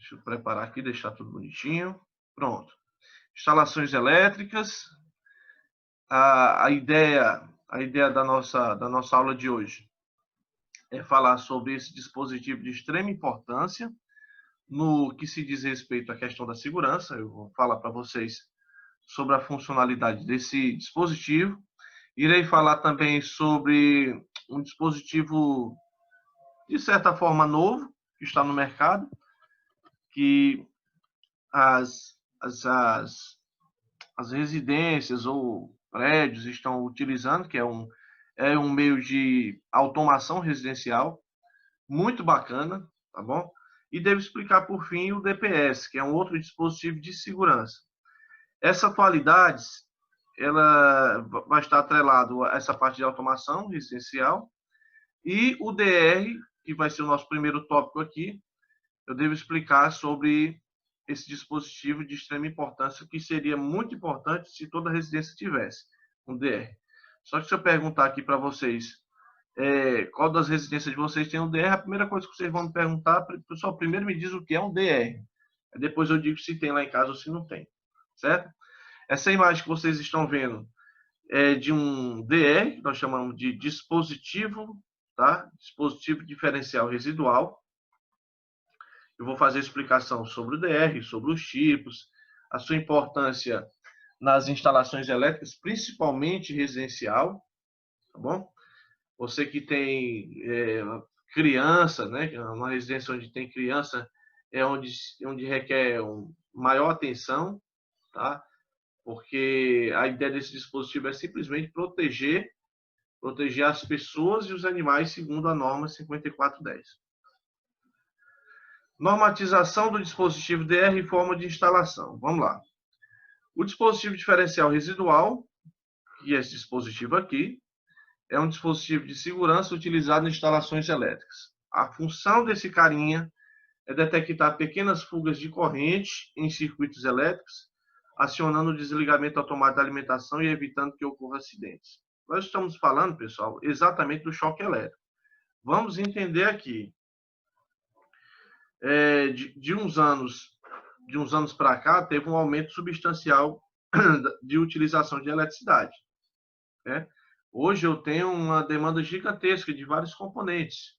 Deixa eu preparar aqui, deixar tudo bonitinho. Pronto. Instalações elétricas. A ideia da nossa aula de hoje é falar sobre esse dispositivo de extrema importância no que se diz respeito à questão da segurança. Eu vou falar para vocês sobre a funcionalidade desse dispositivo. Irei falar também sobre um dispositivo, de certa forma, novo, que está no mercado, que as residências ou prédios estão utilizando, que é um meio de automação residencial, muito bacana, tá bom? E devo explicar, por fim, o DPS, que é um outro dispositivo de segurança. Essa atualidade, ela vai estar atrelado a essa parte de automação residencial, e o DR, que vai ser o nosso primeiro tópico aqui, eu devo explicar sobre esse dispositivo de extrema importância, que seria muito importante se toda residência tivesse um DR. Só que se eu perguntar aqui para vocês, qual das residências de vocês tem um DR, a primeira coisa que vocês vão me perguntar, pessoal, primeiro me diz o que é um DR. Depois eu digo se tem lá em casa ou se não tem, certo? Essa imagem que vocês estão vendo é de um DR, que nós chamamos de dispositivo, tá? Dispositivo diferencial residual. Eu vou fazer explicação sobre o DR, sobre os tipos, a sua importância nas instalações elétricas, principalmente residencial, tá bom? Você que tem criança, né? Uma residência onde tem criança é onde requer maior atenção, tá? Porque a ideia desse dispositivo é simplesmente proteger as pessoas e os animais segundo a norma 5410. Normatização do dispositivo DR e forma de instalação. Vamos lá. O dispositivo diferencial residual, que é esse dispositivo aqui, é um dispositivo de segurança utilizado em instalações elétricas. A função desse carinha é detectar pequenas fugas de corrente em circuitos elétricos, acionando o desligamento automático da alimentação e evitando que ocorra acidentes. Nós estamos falando, pessoal, exatamente do choque elétrico. Vamos entender aqui. De uns anos para cá, teve um aumento substancial de utilização de eletricidade, né? Hoje eu tenho uma demanda gigantesca de vários componentes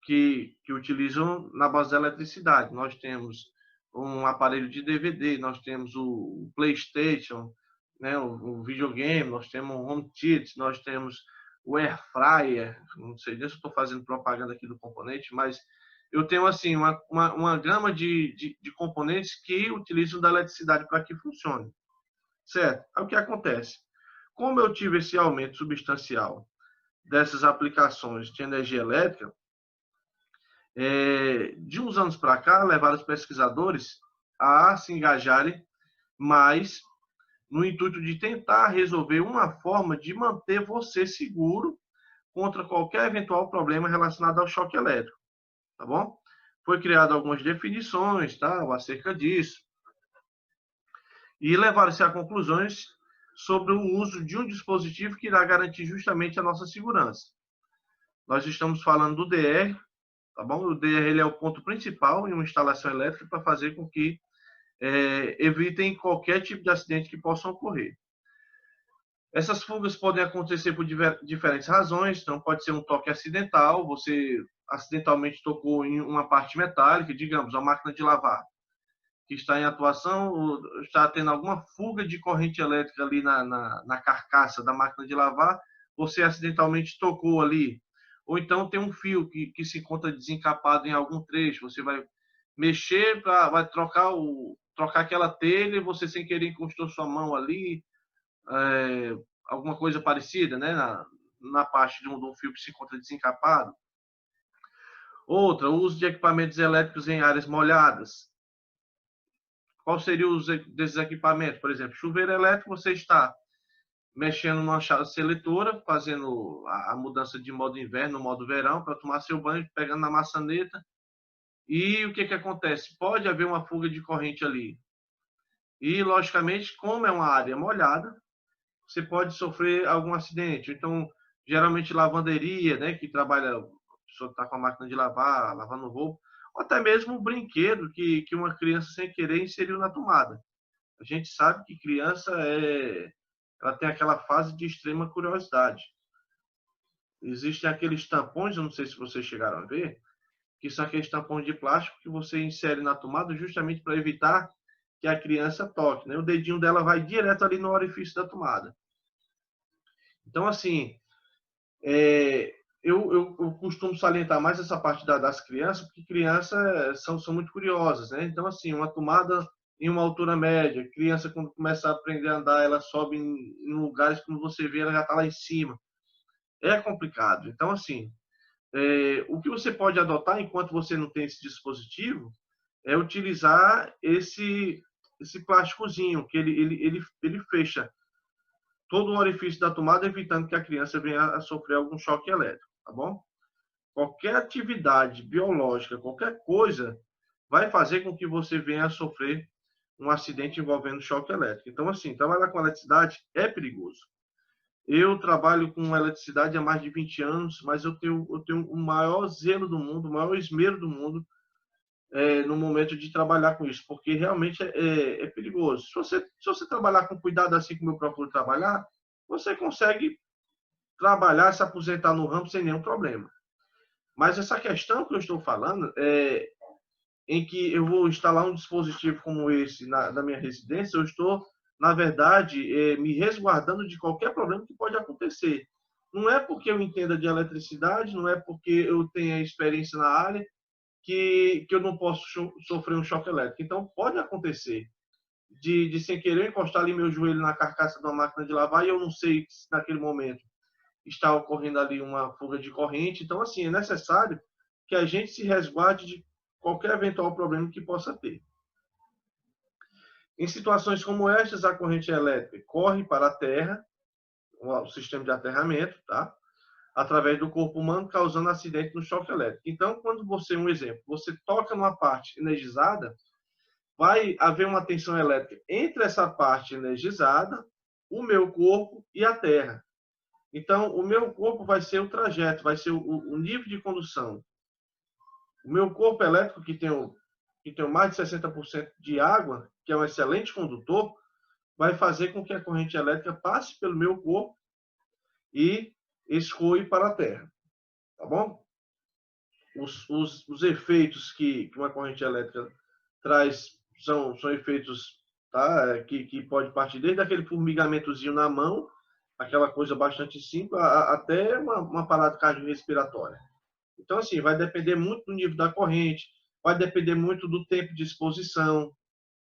que utilizam na base da eletricidade. Nós temos um aparelho de DVD, nós temos o PlayStation, né, o videogame, nós temos o home theater, nós temos o air fryer, não sei se eu estou fazendo propaganda aqui do componente, mas eu tenho assim uma gama de componentes que utilizam da eletricidade para que funcione, certo? Aí o que acontece? Como eu tive esse aumento substancial dessas aplicações de energia elétrica, de uns anos para cá, levaram os pesquisadores a se engajarem mais no intuito de tentar resolver uma forma de manter você seguro contra qualquer eventual problema relacionado ao choque elétrico, tá bom? Foi criado algumas definições, tá, acerca disso, e levaram-se a conclusões sobre o uso de um dispositivo que irá garantir justamente a nossa segurança. Nós estamos falando do DR, tá bom? O DR ele é o ponto principal em uma instalação elétrica para fazer com que evitem qualquer tipo de acidente que possa ocorrer. Essas fugas podem acontecer por diferentes razões, então pode ser um toque acidental, você acidentalmente tocou em uma parte metálica, digamos, uma máquina de lavar, que está em atuação, ou está tendo alguma fuga de corrente elétrica ali na carcaça da máquina de lavar, você acidentalmente tocou ali. Ou então tem um fio que se encontra desencapado em algum trecho, você vai mexer, vai trocar aquela telha, você sem querer encostou sua mão ali, alguma coisa parecida, né, na parte de um fio que se encontra desencapado. Outra, o uso de equipamentos elétricos em áreas molhadas. Qual seria o uso desses equipamentos? Por exemplo, chuveiro elétrico, você está mexendo numa chave seletora, fazendo a mudança de modo inverno, modo verão, para tomar seu banho, pegando na maçaneta. E o que acontece? Pode haver uma fuga de corrente ali. E, logicamente, como é uma área molhada, você pode sofrer algum acidente. Então, geralmente, lavanderia, né, que trabalha, a pessoa está com a máquina de lavar, lavando roupa, ou até mesmo um brinquedo que uma criança sem querer inseriu na tomada. A gente sabe que criança ela tem aquela fase de extrema curiosidade. Existem aqueles tampões, eu não sei se vocês chegaram a ver, que são aqueles tampões de plástico que você insere na tomada justamente para evitar que a criança toque, né? O dedinho dela vai direto ali no orifício da tomada. Então, assim, eu costumo salientar mais essa parte das crianças, porque crianças são muito curiosas, né? Então, assim, uma tomada em uma altura média, criança quando começa a aprender a andar, ela sobe em lugares que quando você vê, ela já está lá em cima. É complicado. Então, assim, o que você pode adotar enquanto você não tem esse dispositivo é utilizar esse plásticozinho, que ele fecha todo o orifício da tomada, evitando que a criança venha a sofrer algum choque elétrico, tá bom? Qualquer atividade biológica, qualquer coisa, vai fazer com que você venha a sofrer um acidente envolvendo choque elétrico. Então, assim, trabalhar com eletricidade é perigoso. Eu trabalho com eletricidade há mais de 20 anos, mas eu tenho o maior zelo do mundo, o maior esmero do mundo no momento de trabalhar com isso, porque realmente é perigoso. Se você trabalhar com cuidado assim como eu procuro trabalhar, você consegue trabalhar, se aposentar no ramo sem nenhum problema. Mas essa questão que eu estou falando em que eu vou instalar um dispositivo como esse na minha residência, eu estou, na verdade, me resguardando de qualquer problema que pode acontecer. Não é porque eu entenda de eletricidade, não é porque eu tenha experiência na área, que eu não posso sofrer um choque elétrico. Então, pode acontecer de sem querer encostar ali meu joelho na carcaça de uma máquina de lavar e eu não sei se naquele momento está ocorrendo ali uma fuga de corrente. Então, assim, é necessário que a gente se resguarde de qualquer eventual problema que possa ter. Em situações como estas, a corrente elétrica corre para a terra, o sistema de aterramento, tá? Através do corpo humano, causando acidente no choque elétrico. Então, quando você, um exemplo, você toca numa parte energizada, vai haver uma tensão elétrica entre essa parte energizada, o meu corpo e a terra. Então, o meu corpo vai ser o trajeto, vai ser o nível de condução. O meu corpo elétrico, que tem mais de 60% de água, que é um excelente condutor, vai fazer com que a corrente elétrica passe pelo meu corpo e escoe para a terra. Tá bom? Os efeitos que uma corrente elétrica traz são efeitos, tá? que pode partir desde aquele formigamentozinho na mão, aquela coisa bastante simples, até uma parada cardiorrespiratória. Então, assim, vai depender muito do nível da corrente, vai depender muito do tempo de exposição,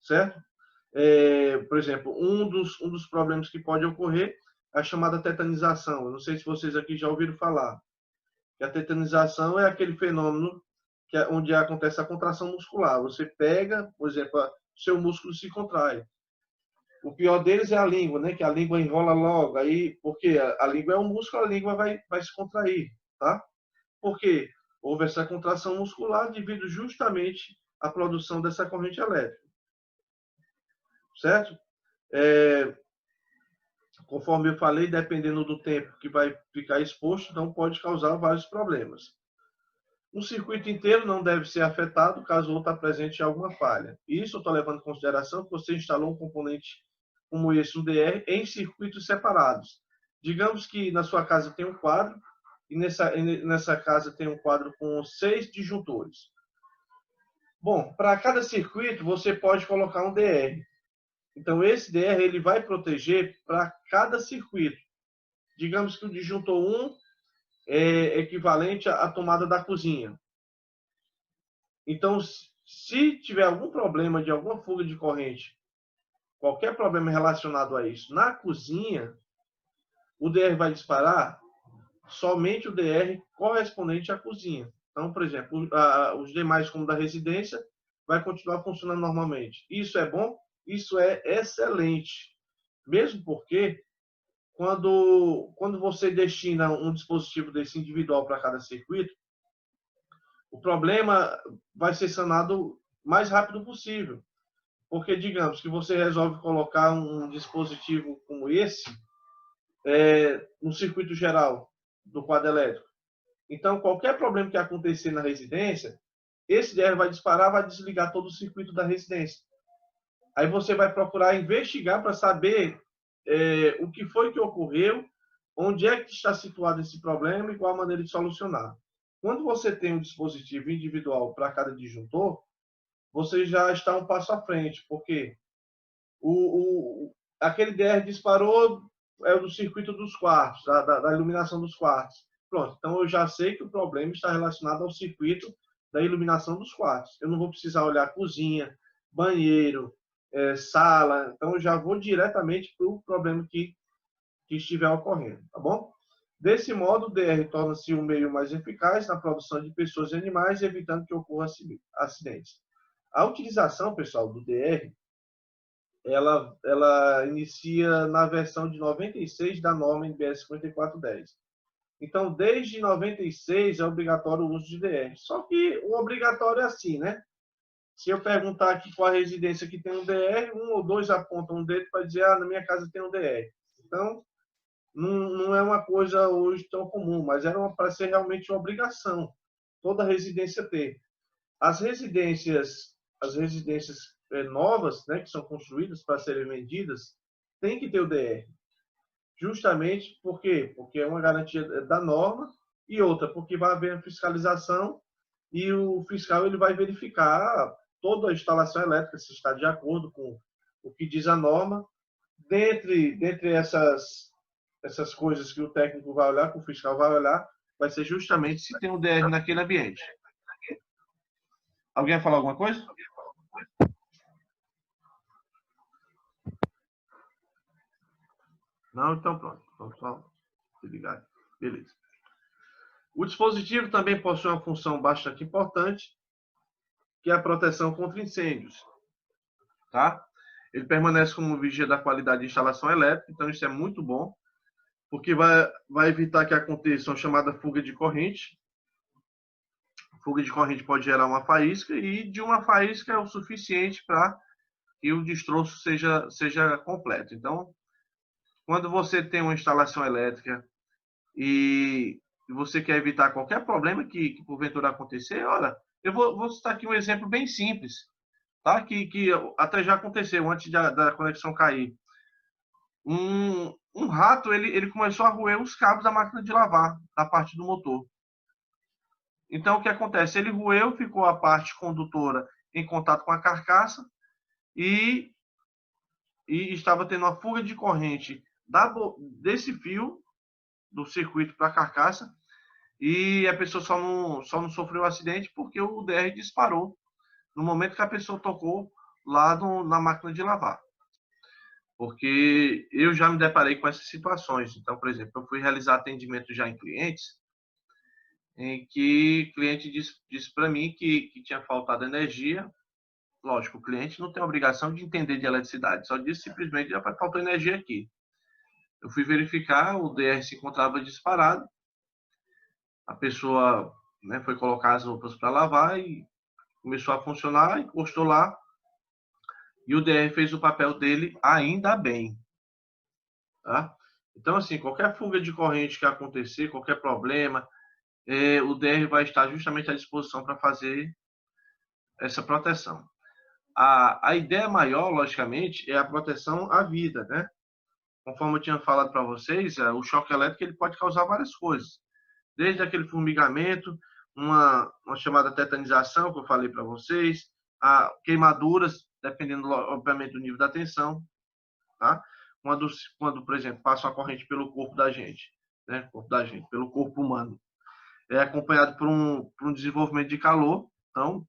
certo? Por exemplo, um dos problemas que pode ocorrer é a chamada tetanização. Eu não sei se vocês aqui já ouviram falar. Que a tetanização é aquele fenômeno onde acontece a contração muscular. Você pega, por exemplo, seu músculo se contrai. O pior deles é a língua, né? Que a língua enrola logo. Aí, porque a língua é um músculo, a língua vai se contrair, tá? Porque houve essa contração muscular devido justamente à produção dessa corrente elétrica, certo? Conforme eu falei, dependendo do tempo que vai ficar exposto, então pode causar vários problemas. Um circuito inteiro não deve ser afetado caso outra presente alguma falha. Isso eu estou levando em consideração que você instalou um componente como esse, um DR, em circuitos separados. Digamos que na sua casa tem um quadro e nessa casa tem um quadro com 6 disjuntores. Bom, para cada circuito você pode colocar um DR. Então esse DR ele vai proteger para cada circuito. Digamos que o disjuntor 1 é equivalente à tomada da cozinha. Então, se tiver algum problema de alguma fuga de corrente, qualquer problema relacionado a isso na cozinha, o DR vai disparar somente o DR correspondente à cozinha. Então, por exemplo, os demais, como da residência, vai continuar funcionando normalmente. Isso é bom? Isso é excelente. Mesmo porque, quando você destina um dispositivo desse individual para cada circuito, o problema vai ser sanado o mais rápido possível. Porque, digamos, que você resolve colocar um dispositivo como esse no circuito geral do quadro elétrico. Então, qualquer problema que acontecer na residência, esse DR vai disparar, vai desligar todo o circuito da residência. Aí você vai procurar investigar para saber o que foi que ocorreu, onde é que está situado esse problema e qual a maneira de solucionar. Quando você tem um dispositivo individual para cada disjuntor, você já está um passo à frente, porque aquele DR disparou é o do circuito dos quartos, da iluminação dos quartos. Pronto, então eu já sei que o problema está relacionado ao circuito da iluminação dos quartos. Eu não vou precisar olhar cozinha, banheiro, sala, então eu já vou diretamente para o problema que estiver ocorrendo, tá bom? Desse modo, o DR torna-se um meio mais eficaz na produção de pessoas e animais, evitando que ocorram acidentes. A utilização, pessoal, do DR, ela inicia na versão de 96 da norma NBS 5410. Então, desde 96 é obrigatório o uso de DR. Só que o obrigatório é assim, né? Se eu perguntar aqui qual a residência que tem um DR, um ou dois apontam um dedo para dizer, na minha casa tem um DR. Então, não é uma coisa hoje tão comum, mas era para ser realmente uma obrigação toda residência ter. As residências novas, né, que são construídas para serem vendidas, tem que ter o DR. Justamente por quê? Porque é uma garantia da norma e outra, porque vai haver a fiscalização e o fiscal ele vai verificar toda a instalação elétrica se está de acordo com o que diz a norma. Dentre essas coisas que o técnico vai olhar, que o fiscal vai olhar, vai ser justamente se tem um DR naquele ambiente. Alguém vai falar alguma coisa? Não? Então pronto. Vamos só desligar. Beleza. O dispositivo também possui uma função bastante importante, que é a proteção contra incêndios. Tá? Ele permanece como vigia da qualidade de instalação elétrica, então isso é muito bom, porque vai evitar que aconteça uma chamada fuga de corrente. Fuga de corrente pode gerar uma faísca, e de uma faísca é o suficiente para que o destroço seja completo. Então, quando você tem uma instalação elétrica e você quer evitar qualquer problema que porventura acontecer, olha, eu vou citar aqui um exemplo bem simples, tá? Que até já aconteceu antes da conexão cair. Um rato, ele começou a roer os cabos da máquina de lavar, da parte do motor. Então, o que acontece? Ele roeu, ficou a parte condutora em contato com a carcaça e estava tendo uma fuga de corrente desse fio do circuito para a carcaça, e a pessoa só não sofreu acidente porque o DR disparou no momento que a pessoa tocou lá na máquina de lavar. Porque eu já me deparei com essas situações. Então, por exemplo, eu fui realizar atendimento já em clientes, em que o cliente disse para mim que tinha faltado energia. Lógico, o cliente não tem a obrigação de entender de eletricidade, só disse simplesmente que faltou energia aqui. Eu fui verificar, o DR se encontrava disparado, a pessoa, né, foi colocar as roupas para lavar e começou a funcionar, encostou lá, e o DR fez o papel dele ainda bem. Tá? Então, assim, qualquer fuga de corrente que acontecer, qualquer problema, o DR vai estar justamente à disposição para fazer essa proteção. A ideia maior, logicamente, é a proteção à vida, né? Conforme eu tinha falado para vocês, o choque elétrico ele pode causar várias coisas. Desde aquele formigamento, uma chamada tetanização, que eu falei para vocês, a queimaduras, dependendo, obviamente, do nível da tensão, tá? Quando, por exemplo, passa uma corrente pelo corpo da gente, né? Pelo corpo humano, é acompanhado por um desenvolvimento de calor. Então,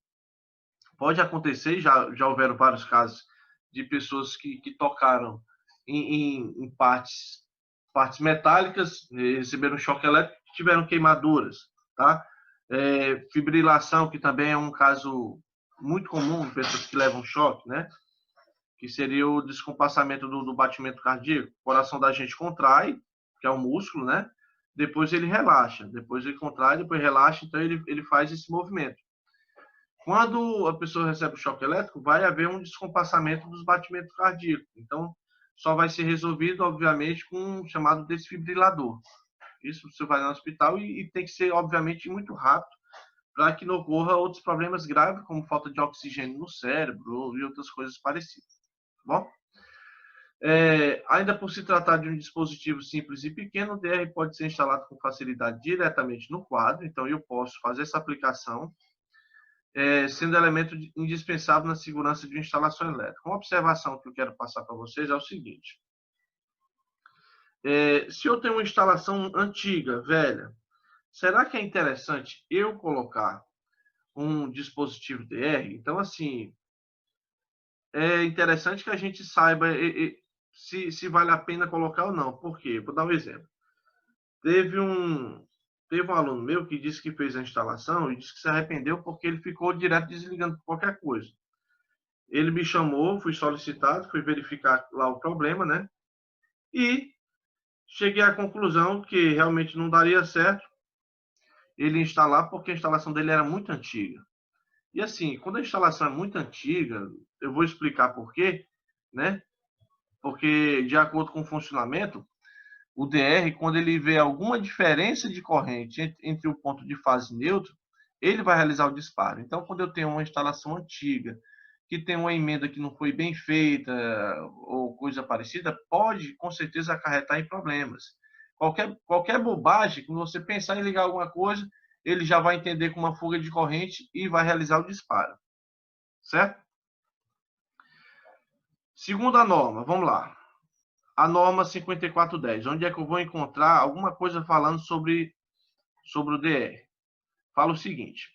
pode acontecer, já houveram vários casos de pessoas que tocaram em partes metálicas, receberam choque elétrico, tiveram queimaduras, tá? Fibrilação, que também é um caso muito comum, pessoas que levam choque, né? Que seria o descompassamento do batimento cardíaco. O coração da gente contrai, que é o músculo, né? Depois ele relaxa, depois ele contrai, depois relaxa, então ele faz esse movimento. Quando a pessoa recebe o choque elétrico, vai haver um descompassamento dos batimentos cardíacos. Então, só vai ser resolvido, obviamente, com um chamado desfibrilador. Isso você vai no hospital e tem que ser, obviamente, muito rápido, para que não ocorra outros problemas graves, como falta de oxigênio no cérebro e outras coisas parecidas. Tá bom? Ainda por se tratar de um dispositivo simples e pequeno, o DR pode ser instalado com facilidade diretamente no quadro, então eu posso fazer essa aplicação, sendo elemento indispensável na segurança de uma instalação elétrica. Uma observação que eu quero passar para vocês é o seguinte: se eu tenho uma instalação antiga, velha, será que é interessante eu colocar um dispositivo DR? Então, assim, é interessante que a gente saiba se vale a pena colocar ou não. Por quê? Vou dar um exemplo. Teve um aluno meu que disse que fez a instalação e disse que se arrependeu porque ele ficou direto desligando qualquer coisa. Ele me chamou, fui solicitado, fui verificar lá o problema, né? E cheguei à conclusão que realmente não daria certo ele instalar porque a instalação dele era muito antiga. E assim, quando a instalação é muito antiga, eu vou explicar por quê, né? Porque de acordo com o funcionamento, o DR, quando ele vê alguma diferença de corrente entre o ponto de fase neutro, ele vai realizar o disparo. Então, quando eu tenho uma instalação antiga, que tem uma emenda que não foi bem feita ou coisa parecida, pode, com certeza, acarretar em problemas. Qualquer bobagem, quando você pensar em ligar alguma coisa, ele já vai entender com uma fuga de corrente e vai realizar o disparo. Certo? Segunda norma, vamos lá. A norma 5410. Onde é que eu vou encontrar alguma coisa falando sobre o DR? Fala o seguinte: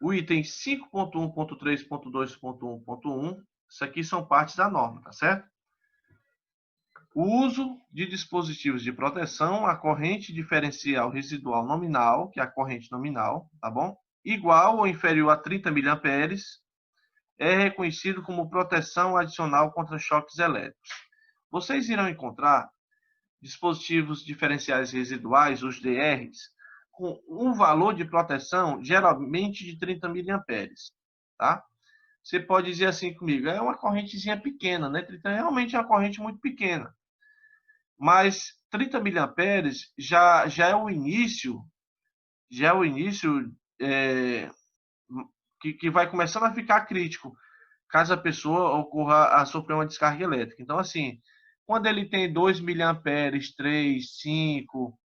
o item 5.1.3.2.1.1, isso aqui são partes da norma, tá certo? O uso de dispositivos de proteção à corrente diferencial residual nominal, que é a corrente nominal, tá bom? Igual ou inferior a 30 mA, é reconhecido como proteção adicional contra choques elétricos. Vocês irão encontrar dispositivos diferenciais residuais, os DRs, com um valor de proteção geralmente de 30 mA, tá? Você pode dizer assim comigo, é uma correntezinha pequena, né? 30 realmente é uma corrente muito pequena. Mas 30 mA já é o início, que vai começando a ficar crítico, caso a pessoa ocorra a sofrer uma descarga elétrica. Então, assim, quando ele tem 2 miliamperes, 3, 5,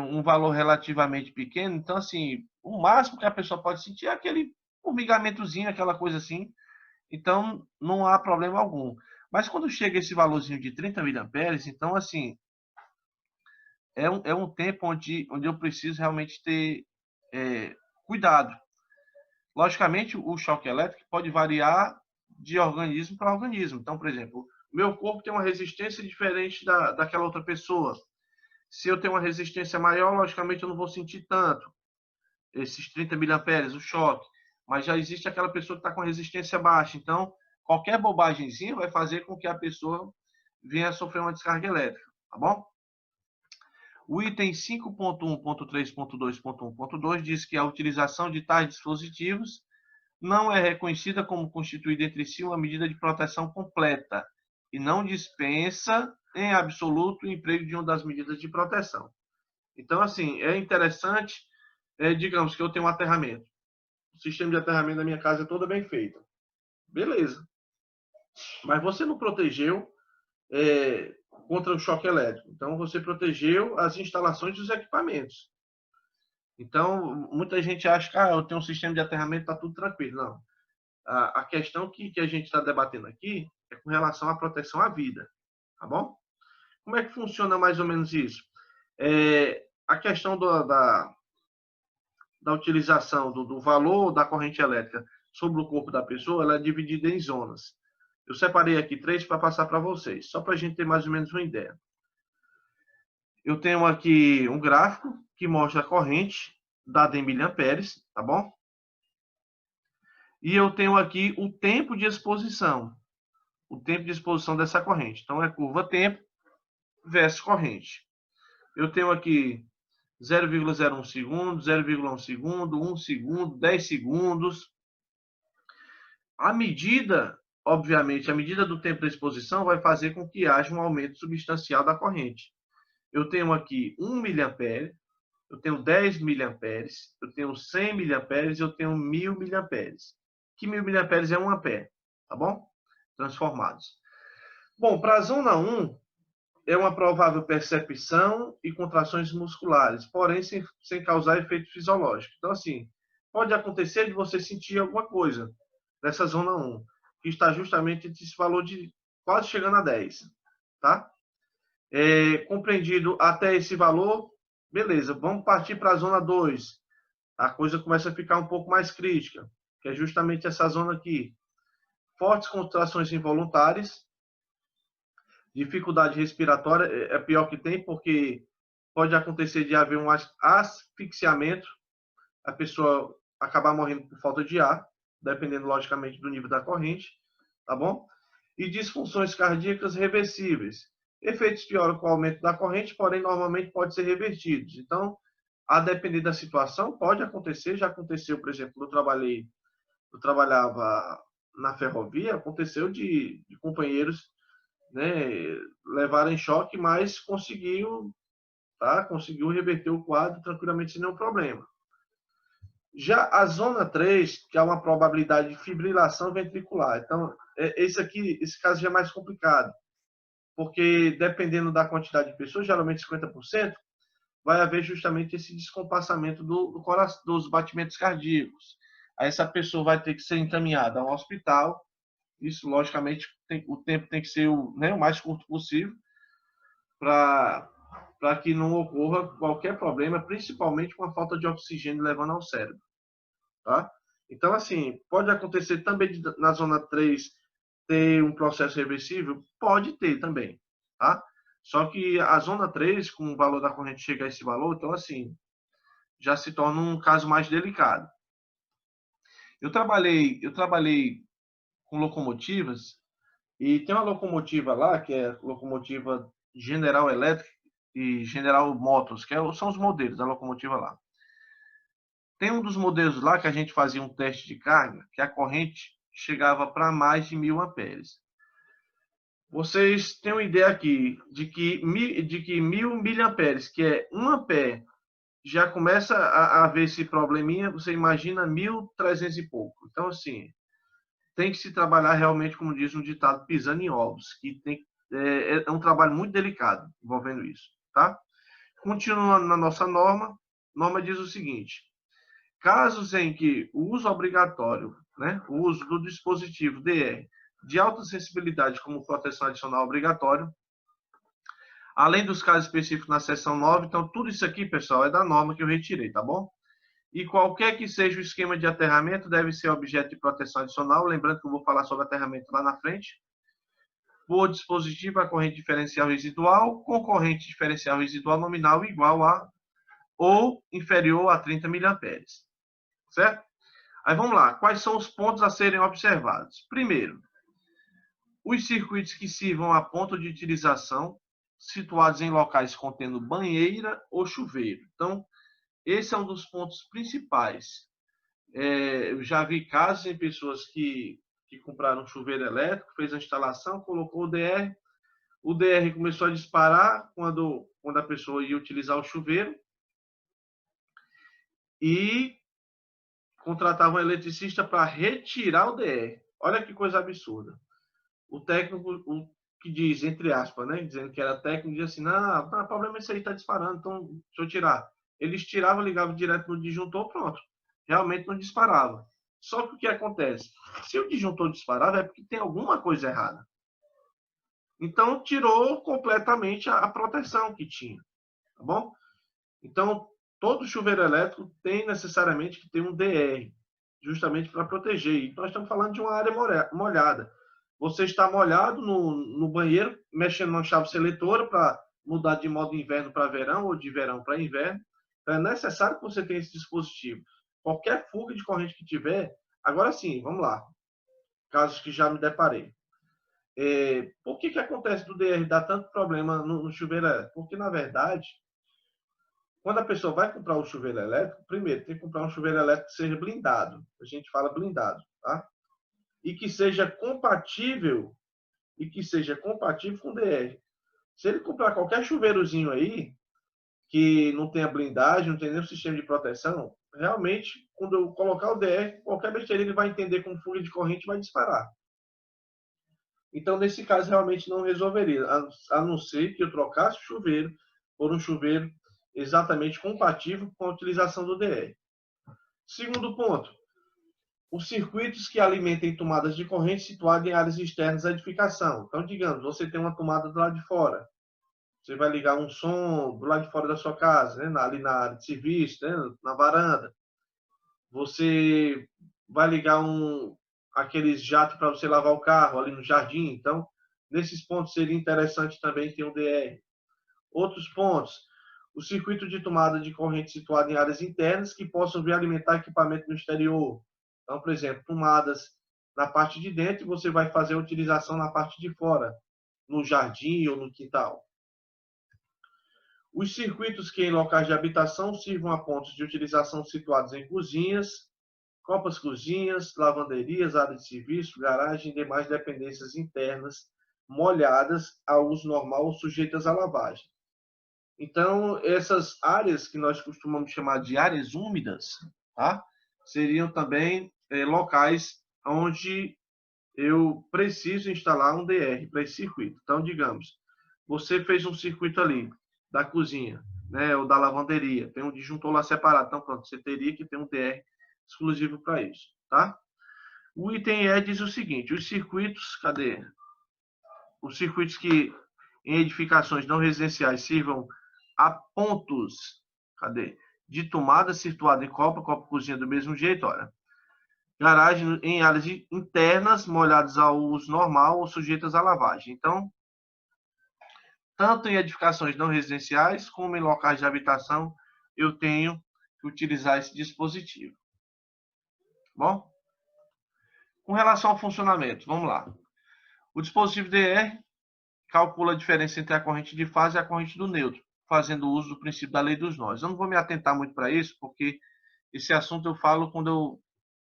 um valor relativamente pequeno, então, assim, o máximo que a pessoa pode sentir é aquele formigamentozinho, aquela coisa assim, então não há problema algum. Mas quando chega esse valorzinho de 30 miliamperes, então, assim, é um tempo onde eu preciso realmente ter cuidado. Logicamente, o choque elétrico pode variar de organismo para organismo. Então, por exemplo, meu corpo tem uma resistência diferente daquela outra pessoa. Se eu tenho uma resistência maior, logicamente eu não vou sentir tanto esses 30 miliamperes, o choque. Mas já existe aquela pessoa que está com resistência baixa. Então, qualquer bobagemzinha vai fazer com que a pessoa venha a sofrer uma descarga elétrica, tá bom? O item 5.1.3.2.1.2 diz que a utilização de tais dispositivos não é reconhecida como constituída entre si uma medida de proteção completa e não dispensa, em absoluto, o emprego de uma das medidas de proteção. Então, assim, é interessante, digamos que eu tenho um aterramento. O sistema de aterramento da minha casa é todo bem feito. Beleza. Mas você não protegeu contra o choque elétrico. Então, você protegeu as instalações dos equipamentos. Então, muita gente acha que eu tenho um sistema de aterramento, está tudo tranquilo. Não. A questão que a gente está debatendo aqui é com relação à proteção à vida. Tá bom? Como é que funciona mais ou menos isso? A questão da utilização do valor da corrente elétrica sobre o corpo da pessoa, ela é dividida em zonas. Eu separei aqui 3 para passar para vocês, só para a gente ter mais ou menos uma ideia. Eu tenho aqui um gráfico que mostra a corrente dada em miliamperes, tá bom? E eu tenho aqui o tempo de exposição. O tempo de exposição dessa corrente. Então, é curva tempo versus corrente. Eu tenho aqui 0,01 segundo, 0,1 segundo, 1 segundo, 10 segundos. A medida, obviamente, a medida do tempo de exposição vai fazer com que haja um aumento substancial da corrente. Eu tenho aqui 1 miliampere, eu tenho 10 miliamperes, eu tenho 100 miliamperes, eu tenho 1000 miliamperes. Que 1000 miliamperes é 1 ampere, tá bom? Transformados. Bom, para a zona 1, é uma provável percepção e contrações musculares, porém sem causar efeito fisiológico. Então, assim, pode acontecer de você sentir alguma coisa nessa zona 1, que está justamente esse valor de quase chegando a 10, tá? Compreendido até esse valor, beleza, vamos partir para a zona 2. A coisa começa a ficar um pouco mais crítica, que é justamente essa zona aqui. Fortes contrações involuntárias, dificuldade respiratória, é pior que tem, porque pode acontecer de haver um asfixiamento, a pessoa acabar morrendo por falta de ar, dependendo, logicamente, do nível da corrente, tá bom? E disfunções cardíacas reversíveis. Efeitos pioram com o aumento da corrente, porém, normalmente podem ser revertidos. Então, a depender da situação, pode acontecer, já aconteceu, por exemplo, eu trabalhava na ferrovia, aconteceu de companheiros, né, levarem choque, mas conseguiu, tá? Conseguiu reverter o quadro tranquilamente sem nenhum problema. Já a zona 3, que é uma probabilidade de fibrilação ventricular. Então, esse caso já é mais complicado, porque dependendo da quantidade de pessoas, geralmente 50%, vai haver justamente esse descompassamento dos batimentos cardíacos. Aí essa pessoa vai ter que ser encaminhada ao hospital. Isso, logicamente, o tempo tem que ser o mais curto possível para que não ocorra qualquer problema, principalmente com a falta de oxigênio levando ao cérebro. Tá? Então, assim, pode acontecer também na zona 3 ter um processo reversível? Pode ter também. Tá? Só que a zona 3, com o valor da corrente chega a esse valor, então, assim, já se torna um caso mais delicado. Eu trabalhei com locomotivas e tem uma locomotiva lá, que é a locomotiva General Electric e General Motors, são os modelos da locomotiva lá. Tem um dos modelos lá que a gente fazia um teste de carga, que a corrente chegava para mais de 1000 amperes. Vocês têm uma ideia aqui de que 1000 miliamperes, que é 1 ampere, já começa a haver esse probleminha, você imagina 1300 e pouco. Então, assim, tem que se trabalhar realmente, como diz um ditado, pisando em ovos, que é um trabalho muito delicado envolvendo isso, tá? Continuando na nossa norma diz o seguinte: casos em que o uso obrigatório, né, o uso do dispositivo DR de alta sensibilidade como proteção adicional obrigatório, além dos casos específicos na seção 9, então tudo isso aqui, pessoal, é da norma que eu retirei, tá bom? E qualquer que seja o esquema de aterramento deve ser objeto de proteção adicional, lembrando que eu vou falar sobre aterramento lá na frente. Por dispositivo, a corrente diferencial residual, com corrente diferencial residual nominal igual a ou inferior a 30 miliamperes. Certo? Aí vamos lá, quais são os pontos a serem observados? Primeiro, os circuitos que sirvam a ponto de utilização, situados em locais contendo banheira ou chuveiro. Então, esse é um dos pontos principais. Eu já vi casos em pessoas que compraram um chuveiro elétrico, fez a instalação, colocou o DR começou a disparar quando a pessoa ia utilizar o chuveiro e contratava um eletricista para retirar o DR. Olha que coisa absurda. O técnico, o que diz, entre aspas, né, dizendo que era técnico, diz assim, não, o problema é isso aí, está disparando, então deixa eu tirar. Eles tiravam, ligavam direto no disjuntor, pronto. Realmente não disparava. Só que o que acontece? Se o disjuntor disparava, é porque tem alguma coisa errada. Então, tirou completamente a proteção que tinha. Tá bom? Então, todo chuveiro elétrico tem necessariamente que ter um DR, justamente para proteger. E nós estamos falando de uma área molhada. Você está molhado no banheiro, mexendo na chave seletora para mudar de modo inverno para verão ou de verão para inverno. Então, é necessário que você tenha esse dispositivo. Qualquer fuga de corrente que tiver, agora sim, vamos lá. Casos que já me deparei. Por que acontece do DR dar tanto problema no chuveiro elétrico? Porque, na verdade, quando a pessoa vai comprar um chuveiro elétrico, primeiro tem que comprar um chuveiro elétrico que seja blindado. A gente fala blindado, tá? E que seja compatível com DR. Se ele comprar qualquer chuveirozinho aí, que não tenha blindagem, não tem nenhum sistema de proteção, realmente, quando eu colocar o DR, qualquer besteira ele vai entender como fuga de corrente e vai disparar. Então, nesse caso, realmente não resolveria, a não ser que eu trocasse o chuveiro por um chuveiro exatamente compatível com a utilização do DR. Segundo ponto, os circuitos que alimentem tomadas de corrente situadas em áreas externas da edificação. Então, digamos, você tem uma tomada do lado de fora. Você vai ligar um som do lado de fora da sua casa, né? Ali na área de serviço, né? Na varanda. Você vai ligar aqueles jatos para você lavar o carro ali no jardim. Então, nesses pontos seria interessante também ter um DR. Outros pontos, o circuito de tomada de corrente situado em áreas internas que possam vir alimentar equipamento no exterior. Então, por exemplo, tomadas na parte de dentro e você vai fazer a utilização na parte de fora, no jardim ou no quintal. Os circuitos que em locais de habitação sirvam a pontos de utilização situados em cozinhas, copas cozinhas, lavanderias, área de serviço, garagem e demais dependências internas molhadas a uso normal ou sujeitas à lavagem. Então, essas áreas que nós costumamos chamar de áreas úmidas, tá? Seriam também locais onde eu preciso instalar um DR para esse circuito. Então, digamos, você fez um circuito ali da cozinha, né, ou da lavanderia, tem um disjuntor lá separado. Então, pronto, você teria que ter um DR exclusivo para isso, tá? O item E diz o seguinte: os circuitos, cadê? Os circuitos que em edificações não residenciais sirvam a pontos, cadê? De tomada situada em copa cozinha do mesmo jeito, olha. Garagem em áreas internas, molhadas ao uso normal ou sujeitas à lavagem. Então, tanto em edificações não residenciais, como em locais de habitação, eu tenho que utilizar esse dispositivo. Bom? Com relação ao funcionamento, vamos lá. O dispositivo DR calcula a diferença entre a corrente de fase e a corrente do neutro, fazendo uso do princípio da lei dos nós. Eu não vou me atentar muito para isso, porque esse assunto eu falo quando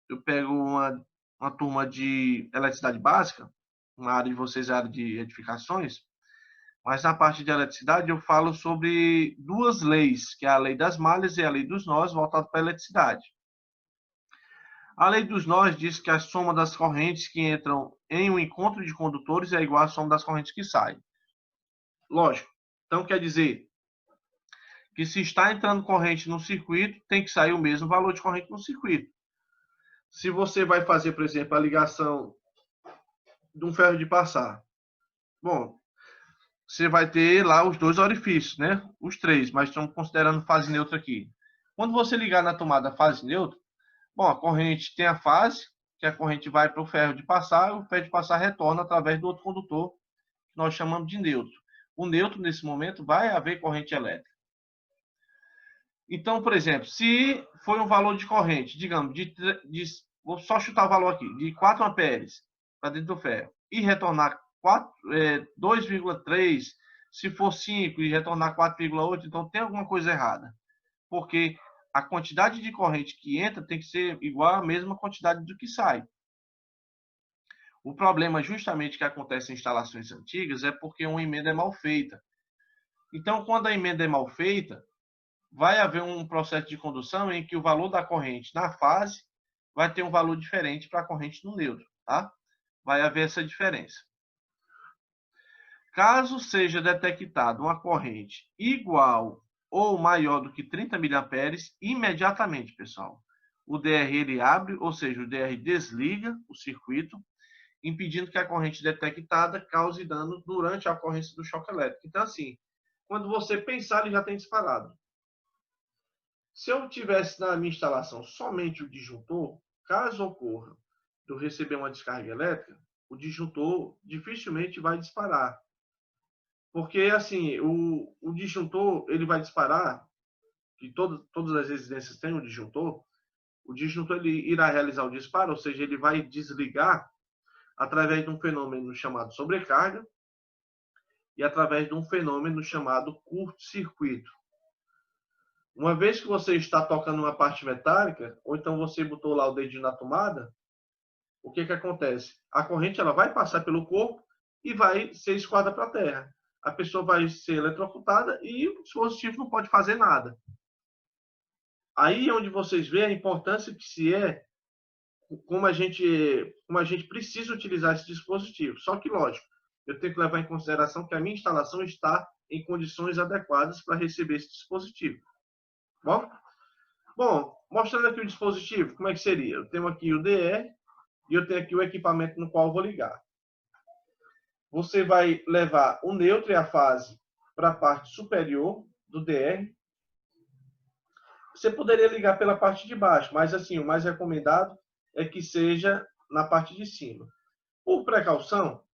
eu pego uma turma de eletricidade básica, uma área de vocês é a área de edificações, mas na parte de eletricidade eu falo sobre duas leis, que é a lei das malhas e a lei dos nós, voltado para a eletricidade. A lei dos nós diz que a soma das correntes que entram em um encontro de condutores é igual à soma das correntes que saem. Lógico. Então, quer dizer que se está entrando corrente no circuito, tem que sair o mesmo valor de corrente no circuito. Se você vai fazer, por exemplo, a ligação de um ferro de passar, bom, você vai ter lá os dois orifícios, né? Os três, mas estamos considerando fase neutra aqui. Quando você ligar na tomada fase neutra, bom, a corrente tem a fase, que a corrente vai para o ferro de passar, e o ferro de passar retorna através do outro condutor, que nós chamamos de neutro. O neutro, nesse momento, vai haver corrente elétrica. Então, por exemplo, se foi um valor de corrente, digamos, vou só chutar o valor aqui, de 4 amperes para dentro do ferro, e retornar 2,3, se for 5 e retornar 4,8, então tem alguma coisa errada. Porque a quantidade de corrente que entra tem que ser igual à mesma quantidade do que sai. O problema justamente que acontece em instalações antigas é porque uma emenda é mal feita. Então, quando a emenda é mal feita, vai haver um processo de condução em que o valor da corrente na fase vai ter um valor diferente para a corrente no neutro, tá? Vai haver essa diferença. Caso seja detectada uma corrente igual ou maior do que 30 mA, imediatamente, pessoal, o DR ele abre, ou seja, o DR desliga o circuito, impedindo que a corrente detectada cause dano durante a ocorrência do choque elétrico. Então, assim, quando você pensar, ele já tem disparado. Se eu tivesse na minha instalação somente o disjuntor, caso ocorra de eu receber uma descarga elétrica, o disjuntor dificilmente vai disparar. Porque, assim, o disjuntor, ele vai disparar, que todas as residências têm um disjuntor, o disjuntor ele irá realizar o disparo, ou seja, ele vai desligar através de um fenômeno chamado sobrecarga e através de um fenômeno chamado curto-circuito. Uma vez que você está tocando uma parte metálica, ou então você botou lá o dedinho na tomada, o que acontece? A corrente ela vai passar pelo corpo e vai ser escoada para a terra. a pessoa vai ser eletrocutada e o dispositivo não pode fazer nada. Aí é onde vocês veem a importância que se é como a gente precisa utilizar esse dispositivo. Só que, lógico, eu tenho que levar em consideração que a minha instalação está em condições adequadas para receber esse dispositivo. Bom, mostrando aqui o dispositivo, como é que seria? Eu tenho aqui o DR e eu tenho aqui o equipamento no qual eu vou ligar. Você vai levar o neutro e a fase para a parte superior do DR. Você poderia ligar pela parte de baixo, mas assim, o mais recomendado é que seja na parte de cima. Por precaução,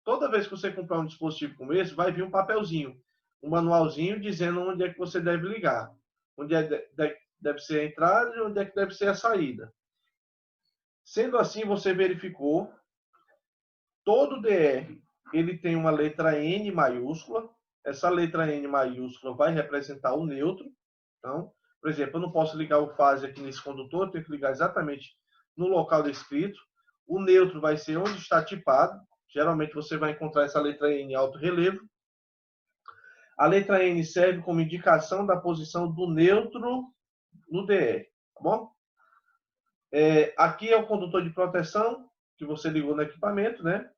toda vez que você comprar um dispositivo como esse, vai vir um papelzinho, um manualzinho dizendo onde é que você deve ligar, onde deve ser a entrada e onde é que deve ser a saída. Sendo assim, você verificou, todo DR ele tem uma letra N maiúscula. Essa letra N maiúscula vai representar o neutro. Então, por exemplo, eu não posso ligar o fase aqui nesse condutor, eu tenho que ligar exatamente no local descrito. O neutro vai ser onde está tipado. Geralmente você vai encontrar essa letra N em alto relevo. A letra N serve como indicação da posição do neutro no DR, tá bom? Aqui é o condutor de proteção que você ligou no equipamento, né?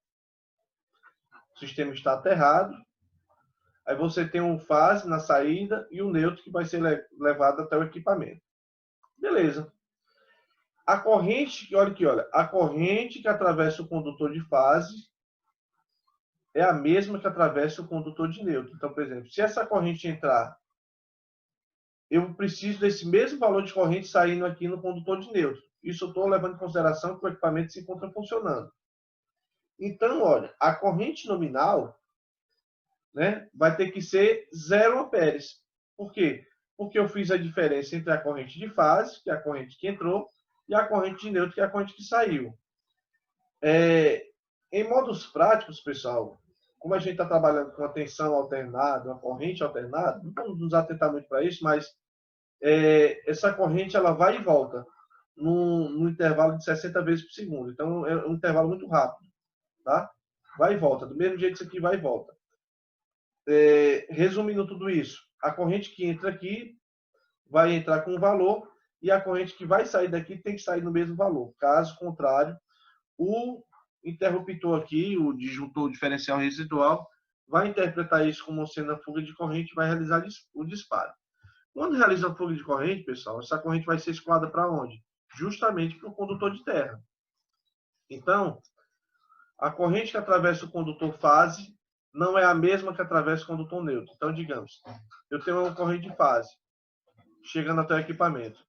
O sistema está aterrado. Aí você tem um fase na saída e o neutro que vai ser levado até o equipamento. Beleza. A corrente, olha aqui, olha, a corrente que atravessa o condutor de fase é a mesma que atravessa o condutor de neutro. Então, por exemplo, se essa corrente entrar, eu preciso desse mesmo valor de corrente saindo aqui no condutor de neutro. Isso eu estou levando em consideração que o equipamento se encontra funcionando. Então, olha, a corrente nominal, né, vai ter que ser 0 amperes. Por quê? Porque eu fiz a diferença entre a corrente de fase, que é a corrente que entrou, e a corrente de neutro, que é a corrente que saiu. Em modos práticos, pessoal, como a gente está trabalhando com a tensão alternada, uma corrente alternada, não vamos nos atentar muito para isso, mas essa corrente ela vai e volta no intervalo de 60 vezes por segundo. Então, é um intervalo muito rápido. Tá? Vai e volta. Do mesmo jeito que isso aqui vai e volta. Resumindo tudo isso, a corrente que entra aqui vai entrar com um valor e a corrente que vai sair daqui tem que sair no mesmo valor. Caso contrário, o interruptor aqui, o disjuntor diferencial residual, vai interpretar isso como sendo a fuga de corrente e vai realizar o disparo. Quando realiza a fuga de corrente, pessoal, essa corrente vai ser escoada para onde? Justamente para o condutor de terra. Então, a corrente que atravessa o condutor fase não é a mesma que atravessa o condutor neutro. Então, digamos, eu tenho uma corrente de fase chegando até o equipamento.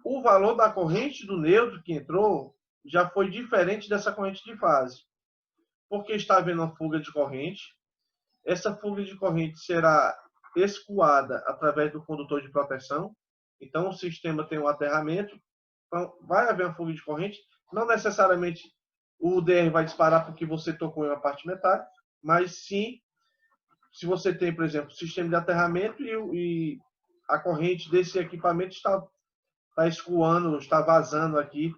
O valor da corrente do neutro que entrou já foi diferente dessa corrente de fase. Porque está havendo uma fuga de corrente. Essa fuga de corrente será escoada através do condutor de proteção. Então, o sistema tem um aterramento. Então, vai haver uma fuga de corrente. Não necessariamente o DR vai disparar porque você tocou em uma parte metálica, mas sim, se você tem, por exemplo, sistema de aterramento e a corrente desse equipamento está escoando, está vazando aqui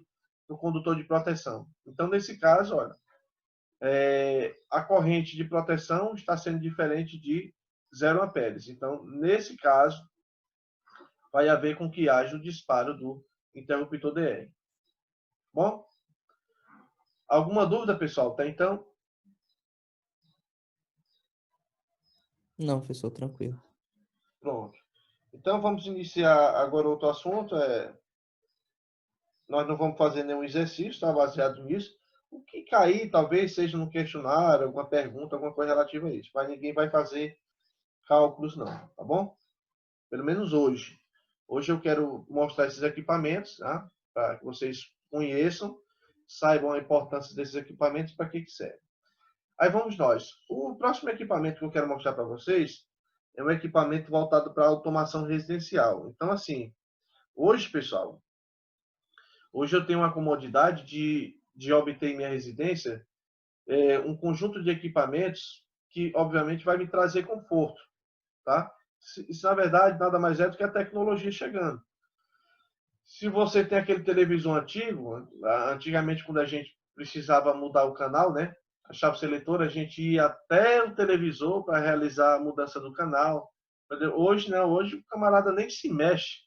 no condutor de proteção. Então, nesse caso, olha, a corrente de proteção está sendo diferente de 0 amperes. Então, nesse caso, vai haver com que haja o disparo do interruptor DR. Bom? Alguma dúvida, pessoal? Até então? Não, professor, tranquilo. Pronto. Então, vamos iniciar agora outro assunto. Nós não vamos fazer nenhum exercício, tá? Baseado nisso. O que cair, talvez, seja no questionário, alguma pergunta, alguma coisa relativa a isso. Mas ninguém vai fazer cálculos, não. Tá bom? Pelo menos hoje. Hoje eu quero mostrar esses equipamentos, tá? Para que vocês conheçam, saibam a importância desses equipamentos, para que serve. Aí vamos nós. O próximo equipamento que eu quero mostrar para vocês é um equipamento voltado para automação residencial. Então, assim, hoje, pessoal, hoje eu tenho uma comodidade de obter em minha residência um conjunto de equipamentos que, obviamente, vai me trazer conforto, tá? Isso, na verdade, nada mais é do que a tecnologia chegando. Se você tem aquele televisor antigo, antigamente, quando a gente precisava mudar o canal, né? a chave seletora, a gente ia até o televisor para realizar a mudança do canal. Hoje, não, hoje o camarada nem se mexe.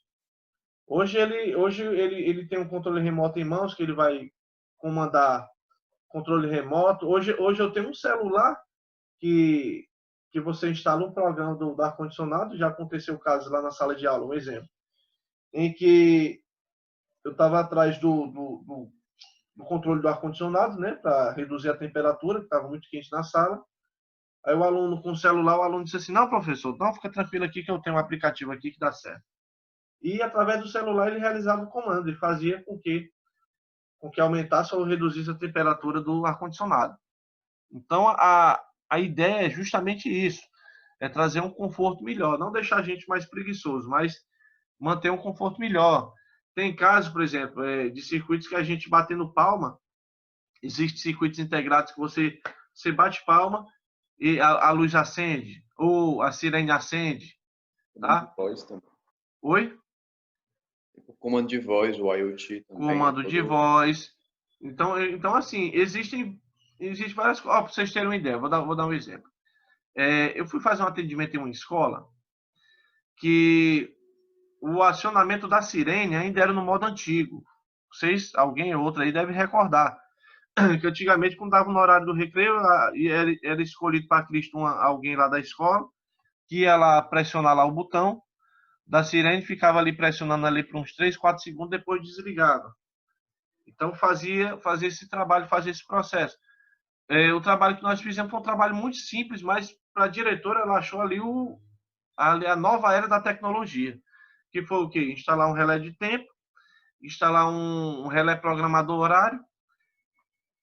Hoje ele tem um controle remoto em mãos que ele vai comandar controle remoto. Hoje eu tenho um celular que, que você instala um programa do ar-condicionado. Já aconteceu o caso lá na sala de aula, um exemplo, em que eu estava atrás do controle do ar-condicionado, né, para reduzir a temperatura, que estava muito quente na sala. Aí o aluno com o celular, o aluno disse assim, não, professor, não, fica tranquilo aqui que eu tenho um aplicativo aqui que dá certo. E através do celular ele realizava o comando e fazia com que aumentasse ou reduzisse a temperatura do ar-condicionado. Então, a ideia é justamente isso, é trazer um conforto melhor, não deixar a gente mais preguiçoso, mas manter um conforto melhor. Tem casos, por exemplo, de circuitos que a gente batendo palma, existem circuitos integrados que você bate palma e a luz acende, ou a sirene acende, tá? Voz também. Oi? O comando de voz, o IoT também. Comando de voz. Então assim, existem várias coisas. Para vocês terem uma ideia, vou dar um exemplo. Eu fui fazer um atendimento em uma escola que o acionamento da sirene ainda era no modo antigo. Alguém ou outra aí deve recordar. Que antigamente, quando dava no horário do recreio, era escolhido para Cristo alguém lá da escola, que ia lá pressionar lá o botão da sirene, ficava ali pressionando ali por uns 3, 4 segundos, depois desligava. Então fazia esse trabalho, fazia esse processo. O trabalho que nós fizemos foi um trabalho muito simples, mas para a diretora ela achou ali a nova era da tecnologia, que foi o quê? Instalar um relé de tempo, instalar um relé programador horário.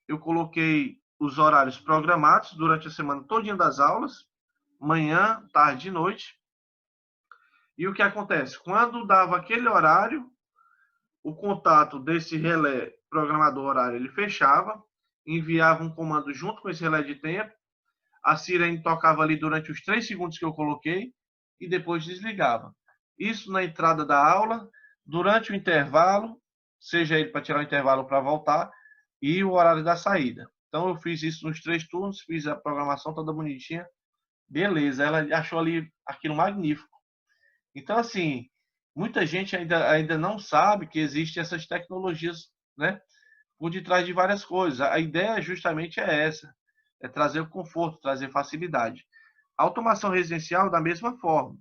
Eu coloquei os horários programados durante a semana todinha das aulas, manhã, tarde e noite. E o que acontece? Quando dava aquele horário, o contato desse relé programador horário ele fechava, enviava um comando junto com esse relé de tempo, a sirene tocava ali durante os 3 segundos que eu coloquei e depois desligava. Isso na entrada da aula, durante o intervalo, seja ele para tirar o intervalo para voltar, e o horário da saída. Então eu fiz isso nos 3 turnos, fiz a programação toda bonitinha. Beleza, ela achou ali aquilo magnífico. Então, assim, muita gente ainda não sabe que existem essas tecnologias, né, por detrás de várias coisas. A ideia justamente é essa, é trazer o conforto, trazer facilidade. A automação residencial, da mesma forma,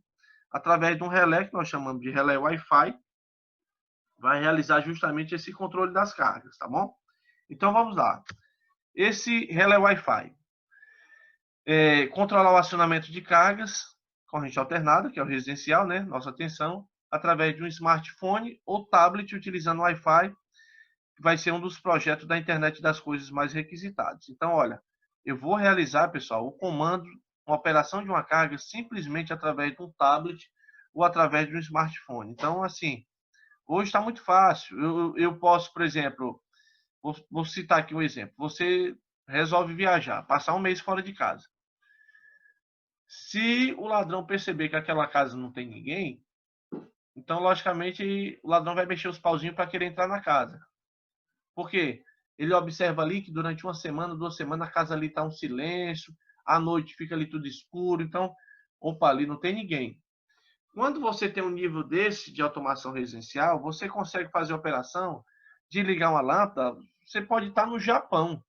através de um relé, que nós chamamos de relé Wi-Fi, vai realizar justamente esse controle das cargas, tá bom? Então, vamos lá. Esse relé Wi-Fi controlar o acionamento de cargas, corrente alternada, que é o residencial, né? Nossa atenção, através de um smartphone ou tablet utilizando Wi-Fi, que vai ser um dos projetos da internet das coisas mais requisitados. Então, olha, eu vou realizar, pessoal, o comando, uma operação de uma carga simplesmente através de um tablet ou através de um smartphone. Então, assim, hoje está muito fácil. Eu posso, por exemplo, vou citar aqui um exemplo. Você resolve viajar, passar um mês fora de casa. Se o ladrão perceber que aquela casa não tem ninguém, então, logicamente, o ladrão vai mexer os pauzinhos para querer entrar na casa. Por quê? Ele observa ali que durante uma semana, 2 semanas, a casa ali está um silêncio, à noite fica ali tudo escuro, então, opa, ali não tem ninguém. Quando você tem um nível desse de automação residencial, você consegue fazer a operação de ligar uma lâmpada. Você pode estar no Japão.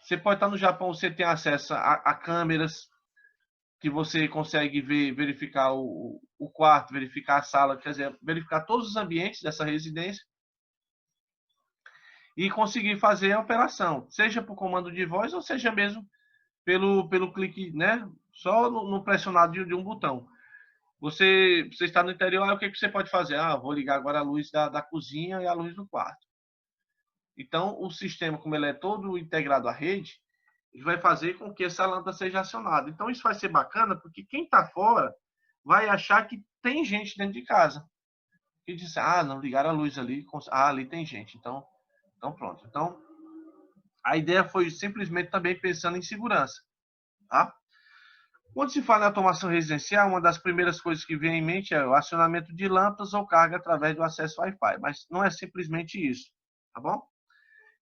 Você tem acesso a câmeras que você consegue verificar o quarto, verificar a sala, quer dizer, verificar todos os ambientes dessa residência e conseguir fazer a operação, seja por comando de voz ou seja mesmo pelo clique, né? Só no pressionado de um botão. Você está no interior, o que você pode fazer? Vou ligar agora a luz da cozinha e a luz do quarto. Então, o sistema, como ele é todo integrado à rede, ele vai fazer com que essa lâmpada seja acionada. Então, isso vai ser bacana, porque quem está fora vai achar que tem gente dentro de casa. E diz, não ligaram a luz ali, ali tem gente. Então pronto. Então, a ideia foi simplesmente também pensando em segurança. Tá? Quando se fala em automação residencial, uma das primeiras coisas que vem em mente é o acionamento de lâmpadas ou carga através do acesso Wi-Fi. Mas não é simplesmente isso. Tá bom?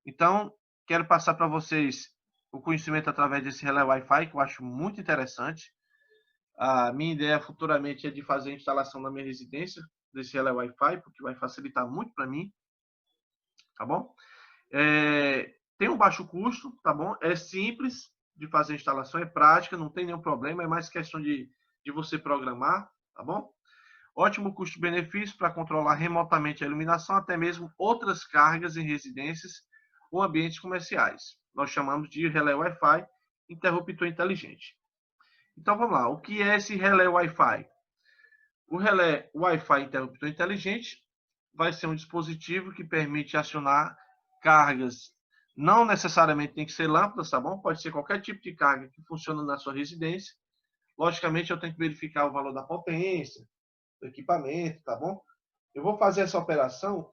Então, quero passar para vocês o conhecimento através desse relé Wi-Fi, que eu acho muito interessante. A minha ideia futuramente é de fazer a instalação na minha residência desse relé Wi-Fi, porque vai facilitar muito para mim, tá bom? Tem um baixo custo, tá bom? É simples de fazer a instalação, é prática, não tem nenhum problema, é mais questão de você programar, tá bom? Ótimo custo-benefício para controlar remotamente a iluminação, até mesmo outras cargas em residências ou ambientes comerciais. Nós chamamos de relé Wi-Fi interruptor inteligente. Então vamos lá, o que é esse relé Wi-Fi? O relé Wi-Fi interruptor inteligente vai ser um dispositivo que permite acionar cargas, não necessariamente tem que ser lâmpadas, tá bom? Pode ser qualquer tipo de carga que funciona na sua residência. Logicamente, eu tenho que verificar o valor da potência, do equipamento, tá bom? Eu vou fazer essa operação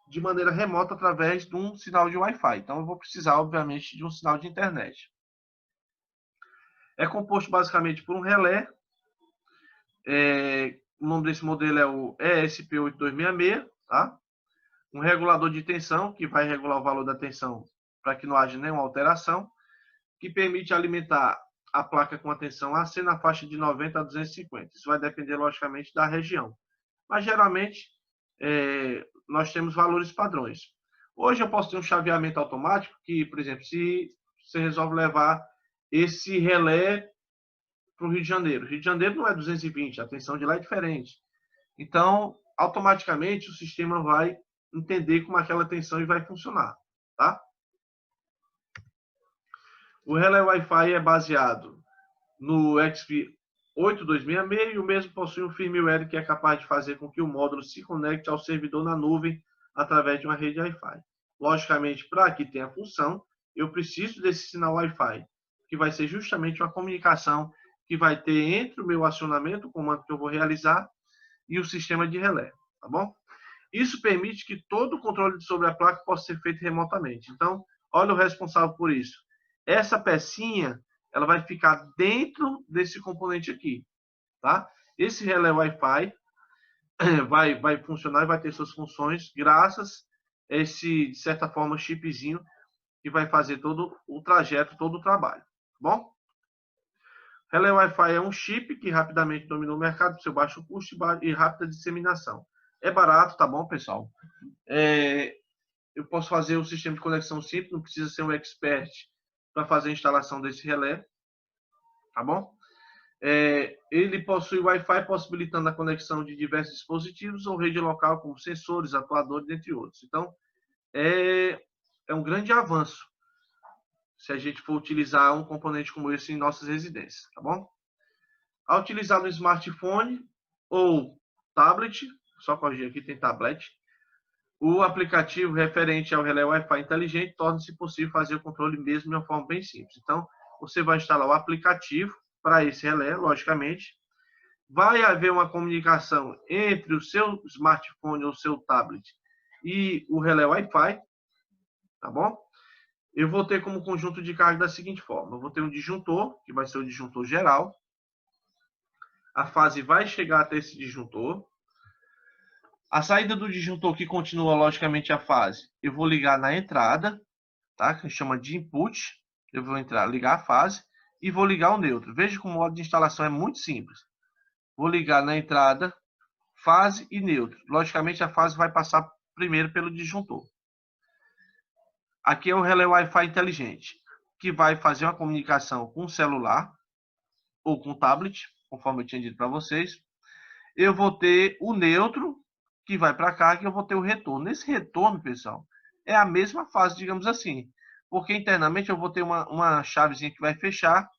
de maneira remota através de um sinal de Wi-Fi. Então, eu vou precisar, obviamente, de um sinal de internet. É composto basicamente por um relé. O nome desse modelo é o ESP8266, tá? Um regulador de tensão, que vai regular o valor da tensão para que não haja nenhuma alteração, que permite alimentar a placa com a tensão AC na faixa de 90 a 250. Isso vai depender, logicamente, da região. Mas, geralmente, nós temos valores padrões. Hoje eu posso ter um chaveamento automático que, por exemplo, se você resolve levar esse relé para o Rio de Janeiro. Rio de Janeiro não é 220, a tensão de lá é diferente. Então, automaticamente, o sistema vai entender como aquela tensão e vai funcionar, tá? O relé Wi-Fi é baseado no XP8266 e o mesmo possui um firmware que é capaz de fazer com que o módulo se conecte ao servidor na nuvem através de uma rede Wi-Fi. Logicamente, para que tenha função, eu preciso desse sinal Wi-Fi, que vai ser justamente uma comunicação que vai ter entre o meu acionamento, o comando que eu vou realizar, e o sistema de relé, tá bom? Isso permite que todo o controle sobre a placa possa ser feito remotamente. Então, olha o responsável por isso. Essa pecinha, ela vai ficar dentro desse componente aqui, tá? Esse relé Wi-Fi vai funcionar e vai ter suas funções graças a esse, de certa forma, chipzinho que vai fazer todo o trajeto, todo o trabalho, tá bom? Relé Wi-Fi é um chip que rapidamente dominou o mercado por seu baixo custo e rápida disseminação. É barato, tá bom, pessoal? Eu posso fazer um sistema de conexão simples, não precisa ser um expert para fazer a instalação desse relé, tá bom? Ele possui Wi-Fi, possibilitando a conexão de diversos dispositivos ou rede local, como sensores, atuadores, entre outros. Então, é um grande avanço se a gente for utilizar um componente como esse em nossas residências, tá bom? Ao utilizar no smartphone ou tablet, só corrigir aqui, tem tablet, o aplicativo referente ao relé Wi-Fi inteligente torna-se possível fazer o controle mesmo de uma forma bem simples. Então, você vai instalar o aplicativo para esse relé, logicamente. Vai haver uma comunicação entre o seu smartphone ou seu tablet e o relé Wi-Fi, tá bom? Eu vou ter como conjunto de carga da seguinte forma. Eu vou ter um disjuntor, que vai ser o disjuntor geral. A fase vai chegar até esse disjuntor. A saída do disjuntor, que continua logicamente a fase, eu vou ligar na entrada, tá? Que chama de input. Eu vou ligar a fase e vou ligar o neutro. Veja que o modo de instalação é muito simples. Vou ligar na entrada, fase e neutro. Logicamente, a fase vai passar primeiro pelo disjuntor. Aqui é o relé Wi-Fi inteligente, que vai fazer uma comunicação com o celular ou com o tablet, conforme eu tinha dito para vocês. Eu vou ter o neutro, que vai para cá, que eu vou ter o retorno. Nesse retorno, pessoal, é a mesma fase, digamos assim, porque internamente eu vou ter uma chavezinha que vai fechar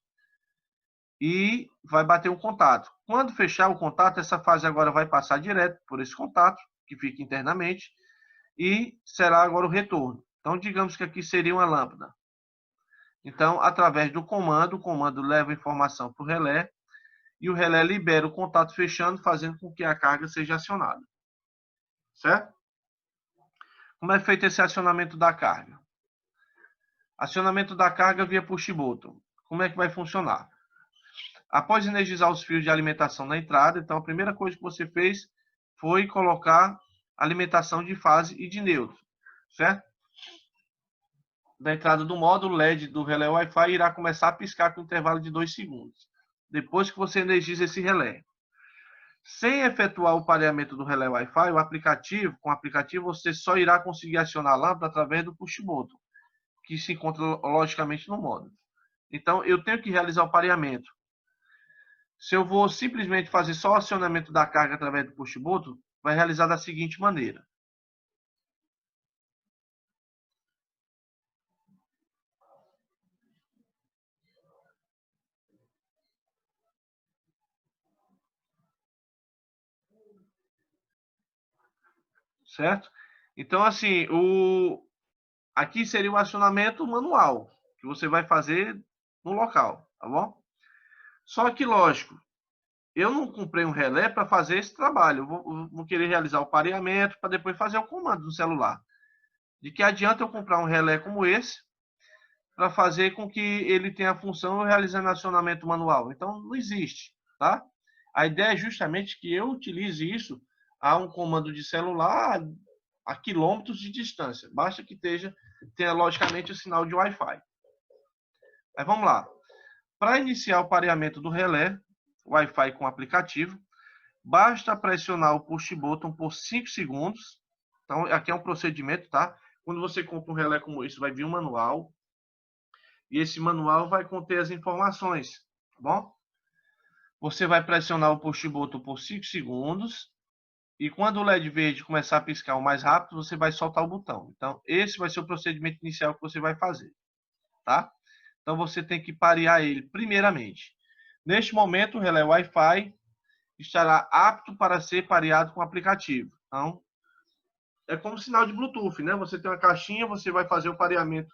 e vai bater um contato. Quando fechar o contato, essa fase agora vai passar direto por esse contato, que fica internamente, e será agora o retorno. Então, digamos que aqui seria uma lâmpada. Então, através do comando, o comando leva a informação para o relé, e o relé libera o contato fechando, fazendo com que a carga seja acionada. Certo? Como é feito esse acionamento da carga? Acionamento da carga via push button. Como é que vai funcionar? Após energizar os fios de alimentação na entrada, então a primeira coisa que você fez foi colocar alimentação de fase e de neutro, certo? da entrada do módulo LED do relé Wi-Fi irá começar a piscar com intervalo de 2 segundos, depois que você energiza esse relé. Sem efetuar o pareamento do relé Wi-Fi, com o aplicativo você só irá conseguir acionar a lâmpada através do push button, que se encontra logicamente no módulo. Então, eu tenho que realizar o pareamento. Se eu vou simplesmente fazer só o acionamento da carga através do push button, vai realizar da seguinte maneira. Certo? Então, assim, aqui seria o acionamento manual, que você vai fazer no local, tá bom? Só que, lógico, eu não comprei um relé para fazer esse trabalho. Eu vou querer realizar o pareamento para depois fazer o comando no celular. De que adianta eu comprar um relé como esse para fazer com que ele tenha a função realizando acionamento manual? Então, não existe, tá? A ideia é justamente que eu utilize isso a um comando de celular a quilômetros de distância. Basta que tenha logicamente o sinal de Wi-Fi. Mas vamos lá. Para iniciar o pareamento do relé Wi-Fi com o aplicativo, basta pressionar o push button por 5 segundos. Então, aqui é um procedimento, tá? Quando você compra um relé como esse, vai vir um manual. E esse manual vai conter as informações, tá bom? Você vai pressionar o push button por 5 segundos. E quando o LED verde começar a piscar o mais rápido, você vai soltar o botão. Então, esse vai ser o procedimento inicial que você vai fazer, tá? Então, você tem que parear ele primeiramente. Neste momento, o relé Wi-Fi estará apto para ser pareado com o aplicativo. Então, é como sinal de Bluetooth, né? Você tem uma caixinha, você vai fazer o pareamento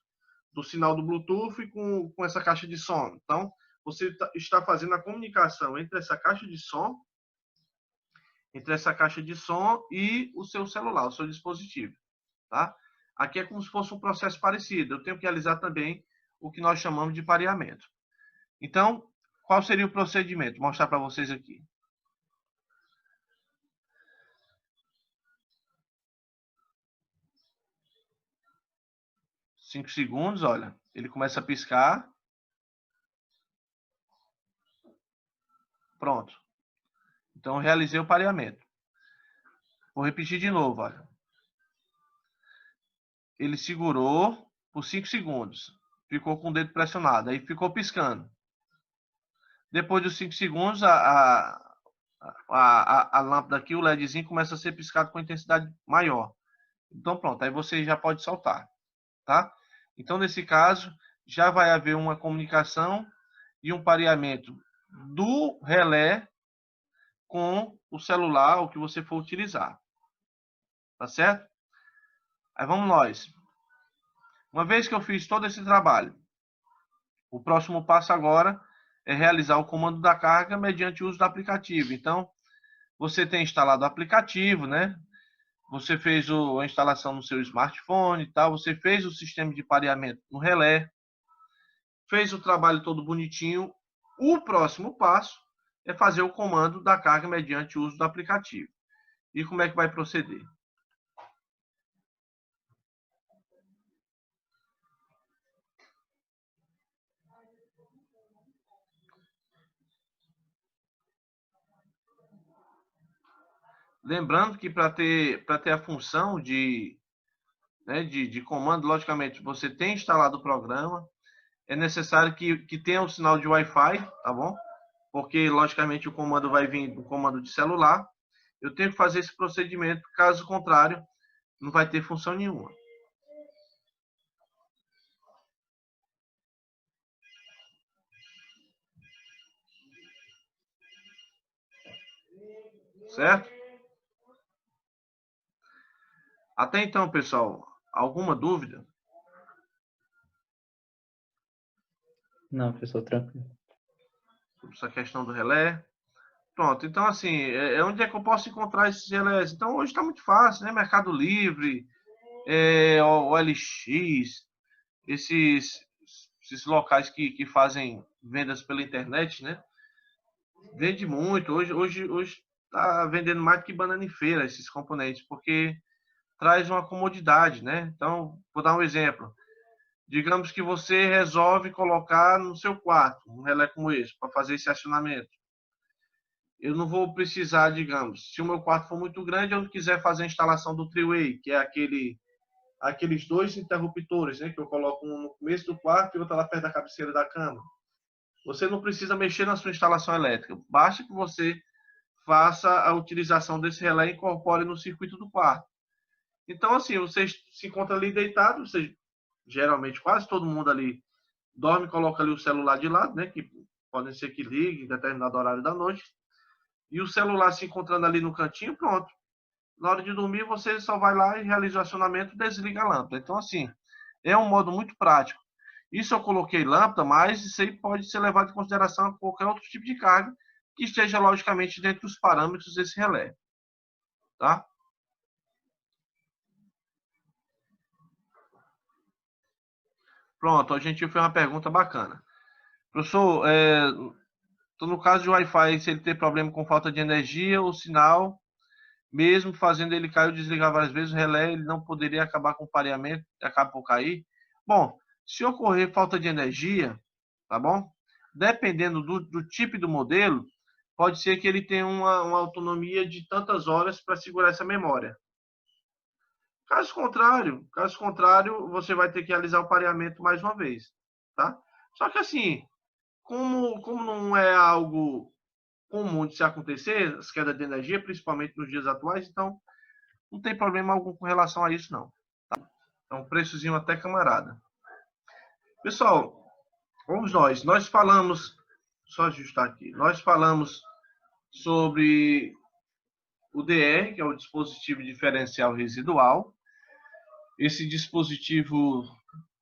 do sinal do Bluetooth com essa caixa de som. Então, você está fazendo a comunicação entre essa caixa de som e o seu celular, o seu dispositivo, tá? Aqui é como se fosse um processo parecido. Eu tenho que realizar também o que nós chamamos de pareamento. Então, qual seria o procedimento? Vou mostrar para vocês aqui. Cinco segundos, olha, ele começa a piscar. Pronto. Então, eu realizei o pareamento. Vou repetir de novo, olha. Ele segurou por 5 segundos. Ficou com o dedo pressionado. Aí ficou piscando. Depois dos 5 segundos, a lâmpada aqui, o LEDzinho, começa a ser piscado com intensidade maior. Então, pronto. Aí você já pode soltar. Tá? Então, nesse caso, já vai haver uma comunicação e um pareamento do relé com o celular, o que você for utilizar. Tá certo? Aí vamos nós. Uma vez que eu fiz todo esse trabalho, o próximo passo agora é realizar o comando da carga mediante o uso do aplicativo. Então, você tem instalado o aplicativo, né? Você fez a instalação no seu smartphone e tal, você fez o sistema de pareamento no relé, fez o trabalho todo bonitinho. O próximo passo é fazer o comando da carga mediante o uso do aplicativo. E como é que vai proceder? Lembrando que para ter a função de comando, logicamente, você tem instalado o programa, é necessário que tenha o sinal de Wi-Fi, tá bom? Porque, logicamente, o comando vai vir do comando de celular. Eu tenho que fazer esse procedimento, caso contrário, não vai ter função nenhuma. Certo? Até então, pessoal, alguma dúvida? Não, professor, tranquilo. Sobre essa questão do relé? Pronto, então assim, onde é que eu posso encontrar esses relés? Então hoje está muito fácil, né? Mercado Livre, OLX, esses locais que fazem vendas pela internet, né? Vende muito. Hoje está vendendo mais do que banana em feira esses componentes, porque traz uma comodidade, né? Então, vou dar um exemplo. Digamos que você resolve colocar no seu quarto um relé como esse, para fazer esse acionamento. Eu não vou precisar, digamos, se o meu quarto for muito grande, eu não quiser fazer a instalação do three-way, que é aqueles dois interruptores, né, que eu coloco um no começo do quarto e outro lá perto da cabeceira da cama. Você não precisa mexer na sua instalação elétrica. Basta que você faça a utilização desse relé e incorpore no circuito do quarto. Então, assim, você se encontra ali deitado, você, geralmente quase todo mundo ali dorme e coloca ali o celular de lado, né, que podem ser que ligue em determinado horário da noite, e o celular se encontrando ali no cantinho, pronto. Na hora de dormir, você só vai lá e realiza o acionamento e desliga a lâmpada. Então, assim, é um modo muito prático. Isso eu coloquei lâmpada, mas isso aí pode ser levado em consideração a qualquer outro tipo de carga que esteja, logicamente, dentro dos parâmetros desse relé. Tá? Pronto, a gente fez uma pergunta bacana. Professor, no caso de Wi-Fi, se ele ter problema com falta de energia, o sinal, mesmo fazendo ele cair ou desligar várias vezes, o relé ele não poderia acabar com o pareamento, acaba por cair. Bom, se ocorrer falta de energia, tá bom? Dependendo do tipo e do modelo, pode ser que ele tenha uma autonomia de tantas horas para segurar essa memória. Caso contrário, você vai ter que realizar o pareamento mais uma vez, tá? Só que assim, como não é algo comum de se acontecer, as quedas de energia, principalmente nos dias atuais, então não tem problema algum com relação a isso, não. Tá? É um preçozinho até camarada. Pessoal, vamos nós falamos, só ajustar aqui, nós falamos sobre o DR, que é o dispositivo diferencial residual. Esse dispositivo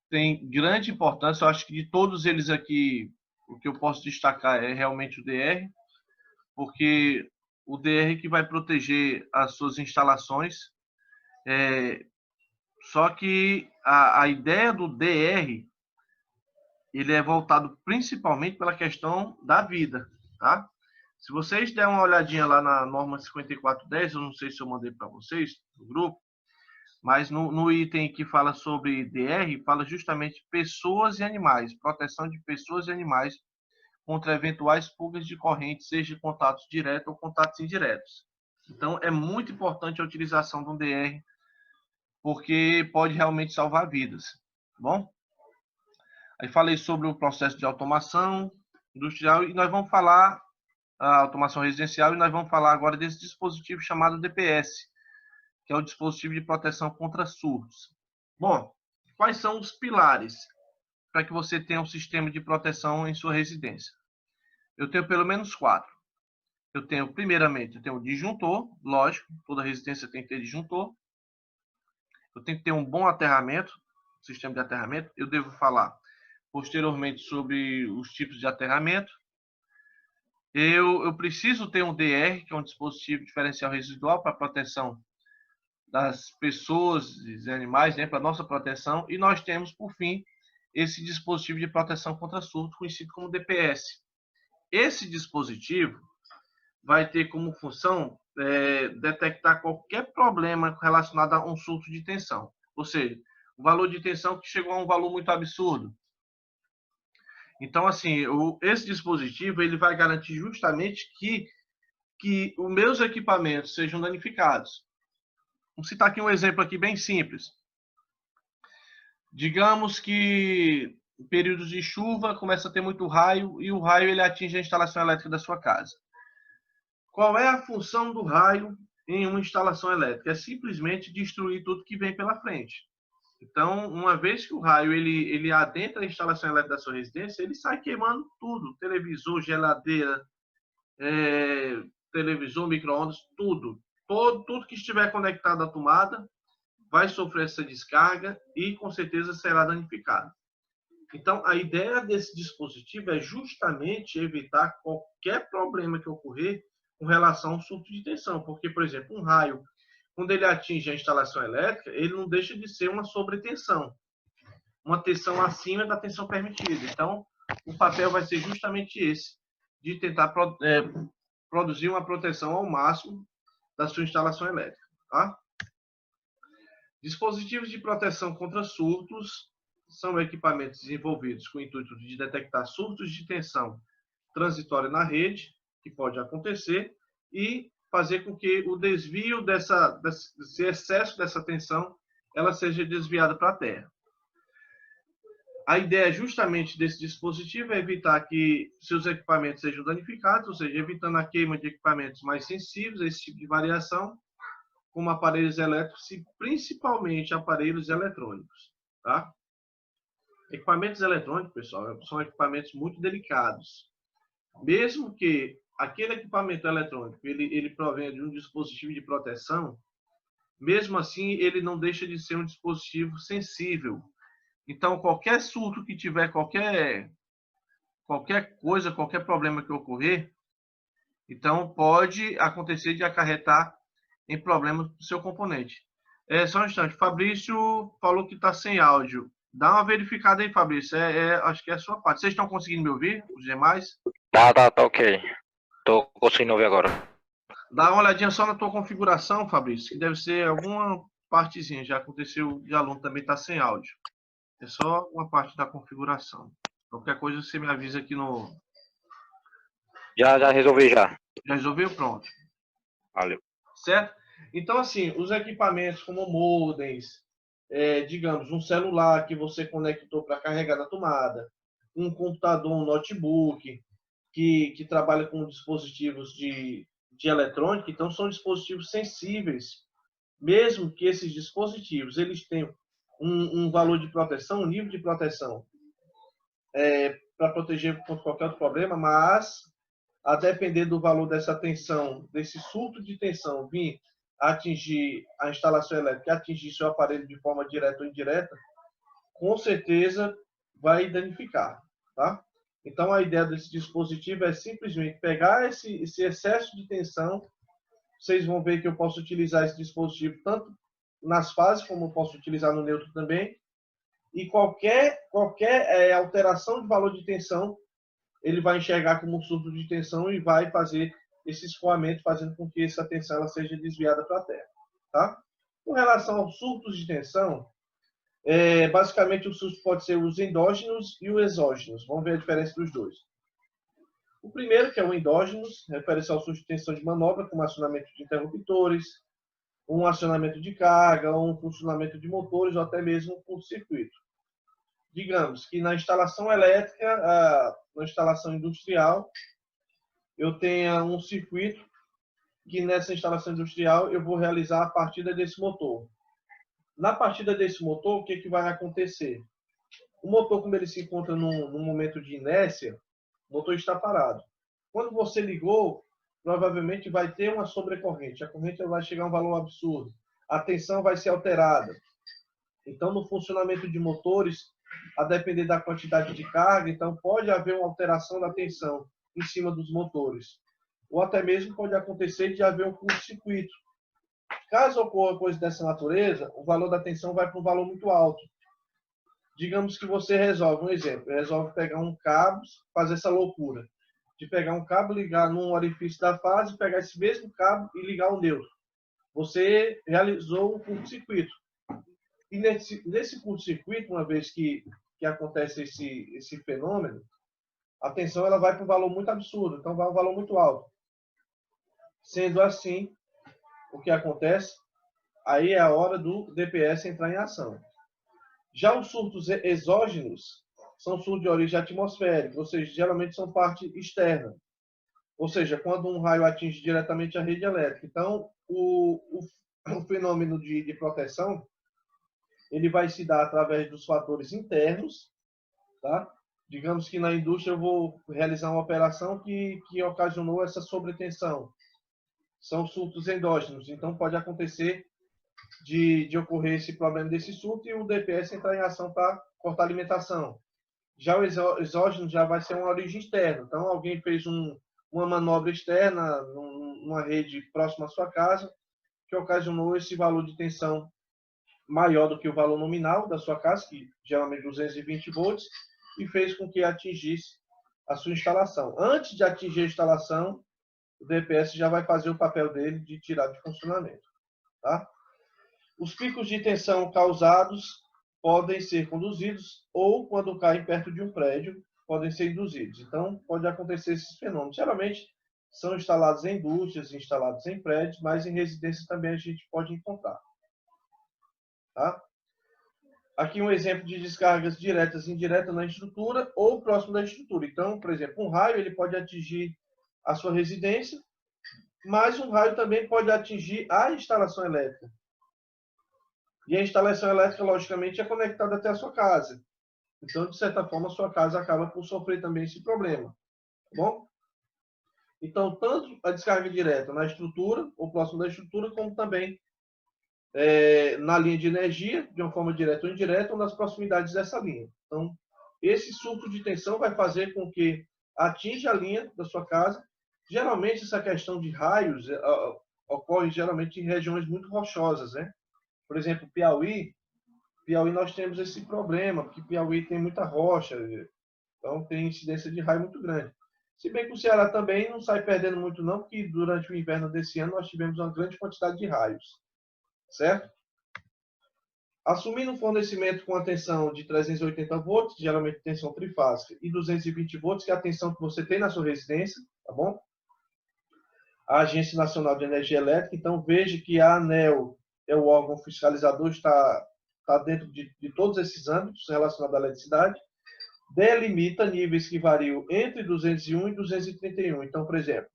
tem grande importância, eu acho que de todos eles aqui, o que eu posso destacar é realmente o DR, porque o DR que vai proteger as suas instalações. Só que a ideia do DR, ele é voltado principalmente pela questão da vida, tá? Se vocês derem uma olhadinha lá na norma 5410, eu não sei se eu mandei para vocês no grupo, mas no item que fala sobre DR, fala justamente pessoas e animais, proteção de pessoas e animais contra eventuais fugas de corrente, seja contatos diretos ou contatos indiretos. Então, é muito importante a utilização de um DR, porque pode realmente salvar vidas, tá bom? Aí falei sobre o processo de automação industrial e nós vamos falar a automação residencial e nós vamos falar agora desse dispositivo chamado DPS, que é o dispositivo de proteção contra surtos. Bom, quais são os pilares para que você tenha um sistema de proteção em sua residência? Eu tenho pelo menos 4. Primeiramente, eu tenho o disjuntor, lógico, toda residência tem que ter disjuntor. Eu tenho que ter um bom aterramento, sistema de aterramento. Eu devo falar posteriormente sobre os tipos de aterramento. Eu preciso ter um DR, que é um dispositivo diferencial residual para proteção das pessoas e animais, né, para nossa proteção. E nós temos, por fim, esse dispositivo de proteção contra surto, conhecido como DPS. Esse dispositivo vai ter como função detectar qualquer problema relacionado a um surto de tensão. Ou seja, o valor de tensão que chegou a um valor muito absurdo. Então, assim, esse dispositivo ele vai garantir justamente que os meus equipamentos sejam danificados. Vamos citar aqui um exemplo aqui bem simples. Digamos que em períodos de chuva começa a ter muito raio e o raio ele atinge a instalação elétrica da sua casa. Qual é a função do raio em uma instalação elétrica? É simplesmente destruir tudo que vem pela frente. Então, uma vez que o raio ele adentra a instalação elétrica da sua residência, ele sai queimando tudo: televisor, geladeira, televisor, micro-ondas, tudo. Tudo que estiver conectado à tomada vai sofrer essa descarga e com certeza será danificado. Então, a ideia desse dispositivo é justamente evitar qualquer problema que ocorrer com relação ao surto de tensão. Porque, por exemplo, um raio, quando ele atinge a instalação elétrica, ele não deixa de ser uma sobretensão, uma tensão acima da tensão permitida. Então, o papel vai ser justamente esse, de tentar produzir uma proteção ao máximo da sua instalação elétrica. Tá? Dispositivos de proteção contra surtos são equipamentos desenvolvidos com o intuito de detectar surtos de tensão transitória na rede, que pode acontecer, e fazer com que o desvio desse excesso dessa tensão ela seja desviada para a Terra. A ideia justamente desse dispositivo é evitar que seus equipamentos sejam danificados, ou seja, evitando a queima de equipamentos mais sensíveis a esse tipo de variação, como aparelhos elétricos e principalmente aparelhos eletrônicos. Tá? Equipamentos eletrônicos, pessoal, são equipamentos muito delicados. Mesmo que aquele equipamento eletrônico ele provenha de um dispositivo de proteção, mesmo assim ele não deixa de ser um dispositivo sensível. Então, qualquer surto que tiver, qualquer coisa, qualquer problema que ocorrer, então pode acontecer de acarretar em problemas do seu componente. Só um instante, Fabrício falou que está sem áudio. Dá uma verificada aí, Fabrício. Acho que é a sua parte. Vocês estão conseguindo me ouvir, os demais? Tá ok. Tô conseguindo ouvir agora. Dá uma olhadinha só na tua configuração, Fabrício, que deve ser alguma partezinha. Já aconteceu de aluno também estar sem áudio. É só uma parte da configuração. Qualquer coisa você me avisa aqui no... Já resolvi já. Já resolveu? Pronto. Valeu. Certo? Então, assim, os equipamentos como modems, digamos, um celular que você conectou para carregar na tomada, um computador, um notebook, que trabalha com dispositivos de eletrônica, então são dispositivos sensíveis, mesmo que esses dispositivos eles tenham um valor de proteção, um nível de proteção para proteger contra qualquer outro problema, mas a depender do valor dessa tensão, desse surto de tensão vir atingir a instalação elétrica, atingir seu aparelho de forma direta ou indireta, com certeza vai danificar, tá? Então, a ideia desse dispositivo é simplesmente pegar esse excesso de tensão. Vocês vão ver que eu posso utilizar esse dispositivo tanto nas fases, como eu posso utilizar no neutro também. E qualquer alteração de valor de tensão, ele vai enxergar como um surto de tensão e vai fazer esse escoamento, fazendo com que essa tensão ela seja desviada para a Terra. Tá? Com relação aos surtos de tensão, basicamente o surto pode ser os endógenos e os exógenos. Vamos ver a diferença dos dois. O primeiro, que é o endógenos, refere-se ao surto de tensão de manobra, como acionamento de interruptores, um acionamento de carga, um funcionamento de motores ou até mesmo um curto-circuito. Digamos que na instalação elétrica, na instalação industrial, eu tenha um circuito que nessa instalação industrial eu vou realizar a partida desse motor. Na partida desse motor, o que vai acontecer? O motor, como ele se encontra num momento de inércia, o motor está parado. Quando você ligou, provavelmente vai ter uma sobrecorrente. A corrente vai chegar a um valor absurdo. A tensão vai ser alterada. Então, no funcionamento de motores, a depender da quantidade de carga, então pode haver uma alteração da tensão em cima dos motores. Ou até mesmo pode acontecer de haver um curto-circuito. Caso ocorra coisa dessa natureza, o valor da tensão vai para um valor muito alto. Digamos que você resolve, um exemplo, resolve pegar um cabo, fazer essa loucura, de pegar um cabo, ligar num orifício da fase, pegar esse mesmo cabo e ligar o neutro. Você realizou um curto-circuito. E nesse curto-circuito, uma vez que acontece esse fenômeno, a tensão ela vai para um valor muito absurdo, então vai um valor muito alto. Sendo assim, o que acontece? Aí é a hora do DPS entrar em ação. Já os surtos exógenos são surtos de origem atmosférica, ou seja, geralmente são parte externa. Ou seja, quando um raio atinge diretamente a rede elétrica. Então, o fenômeno de proteção ele vai se dar através dos fatores internos, tá? Digamos que na indústria eu vou realizar uma operação que ocasionou essa sobretensão. São surtos endógenos, então pode acontecer de ocorrer esse problema desse surto e o DPS entrar em ação para cortar a alimentação. Já o exógeno já vai ser uma origem externa, então alguém fez uma manobra externa numa rede próxima à sua casa que ocasionou esse valor de tensão maior do que o valor nominal da sua casa, que geralmente 220 volts, e fez com que atingisse a sua instalação. Antes de atingir a instalação, o DPS já vai fazer o papel dele de tirar de funcionamento. Tá? Os picos de tensão causados podem ser conduzidos ou, quando caem perto de um prédio, podem ser induzidos. Então, pode acontecer esses fenômenos. Geralmente, são instalados em indústrias, instalados em prédios, mas em residências também a gente pode encontrar. Tá? Aqui um exemplo de descargas diretas e indiretas na estrutura ou próximo da estrutura. Então, por exemplo, um raio ele pode atingir a sua residência, mas um raio também pode atingir a instalação elétrica. E a instalação elétrica, logicamente, é conectada até a sua casa. Então, de certa forma, a sua casa acaba por sofrer também esse problema. Tá bom? Então, tanto a descarga direta na estrutura, ou próximo da estrutura, como também na linha de energia, de uma forma direta ou indireta, ou nas proximidades dessa linha. Então, esse surto de tensão vai fazer com que atinja a linha da sua casa. Geralmente, essa questão de raios ocorre geralmente em regiões muito rochosas, né? Por exemplo, Piauí nós temos esse problema, porque Piauí tem muita rocha, então tem incidência de raio muito grande. Se bem que o Ceará também não sai perdendo muito não, porque durante o inverno desse ano nós tivemos uma grande quantidade de raios. Certo? Assumindo um fornecimento com a tensão de 380 volts, geralmente tensão trifásica, e 220 volts, que é a tensão que você tem na sua residência, tá bom? A Agência Nacional de Energia Elétrica, então veja que a ANEEL é o órgão fiscalizador, está dentro de todos esses âmbitos relacionados à eletricidade, delimita níveis que variam entre 201 e 231. Então, por exemplo,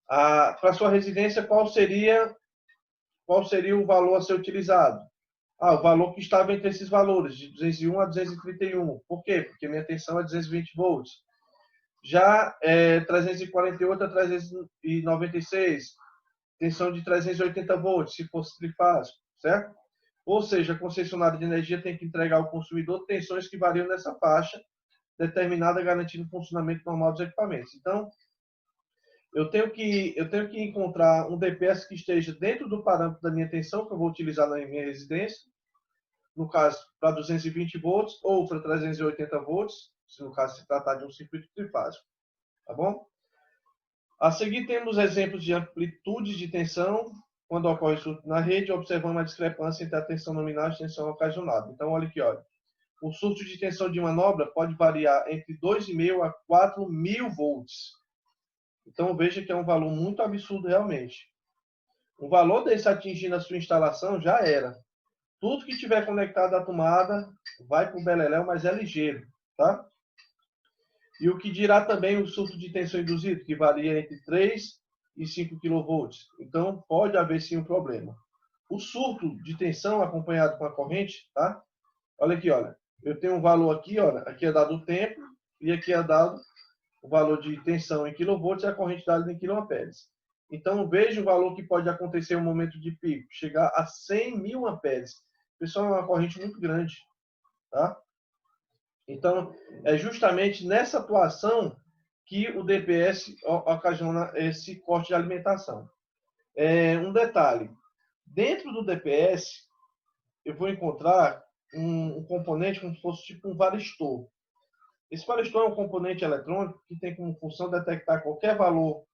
para a sua residência, qual seria o valor a ser utilizado? O valor que estava entre esses valores, de 201 a 231. Por quê? Porque minha tensão é 220 volts. Já 348 a 396, tensão de 380 volts, se fosse trifásico, certo? Ou seja, a concessionária de energia tem que entregar ao consumidor tensões que variam nessa faixa, determinada, garantindo o funcionamento normal dos equipamentos. Então, eu tenho que encontrar um DPS que esteja dentro do parâmetro da minha tensão que eu vou utilizar na minha residência, no caso, para 220 volts ou para 380 volts, se no caso se tratar de um circuito trifásico. Tá bom? A seguir, temos exemplos de amplitudes de tensão, quando ocorre surto na rede, observando a discrepância entre a tensão nominal e a tensão ocasionada. Então, olha aqui, olha. O surto de tensão de manobra pode variar entre 2,5 a 4.000 volts. Então, veja que é um valor muito absurdo realmente. O valor desse atingindo a sua instalação já era. Tudo que tiver conectado à tomada vai para o beleléu, mas é ligeiro, tá? E o que dirá também o surto de tensão induzido, que varia entre 3 e 5 kV. Então, pode haver sim um problema. O surto de tensão acompanhado com a corrente, tá? Olha aqui, olha. Eu tenho um valor aqui, olha. Aqui é dado o tempo e aqui é dado o valor de tensão em kV e a corrente dada em kA. Então, veja o valor que pode acontecer em um momento de pico, chegar a 100.000 amperes. Pessoal, é uma corrente muito grande, tá? Então, é justamente nessa atuação que o DPS ocasiona esse corte de alimentação. Um detalhe, dentro do DPS, eu vou encontrar um componente como se fosse tipo um varistor. Esse varistor é um componente eletrônico que tem como função detectar qualquer valor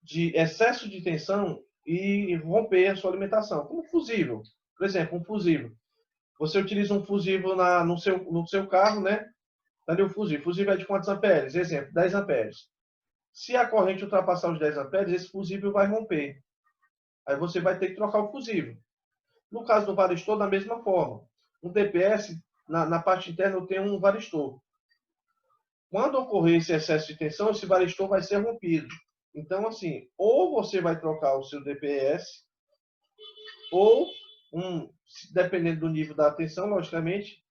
de excesso de tensão e romper a sua alimentação, como um fusível. Por exemplo, um fusível. Você utiliza um fusível no seu carro, né? Ali o fusível. O fusível é de quantos amperes? Exemplo, 10 amperes. Se a corrente ultrapassar os 10 amperes, esse fusível vai romper. Aí você vai ter que trocar o fusível. No caso do varistor, da mesma forma. Um DPS, na parte interna, eu tenho um varistor. Quando ocorrer esse excesso de tensão, esse varistor vai ser rompido. Então, assim, ou você vai trocar o seu DPS, ou, dependendo do nível da tensão, logicamente,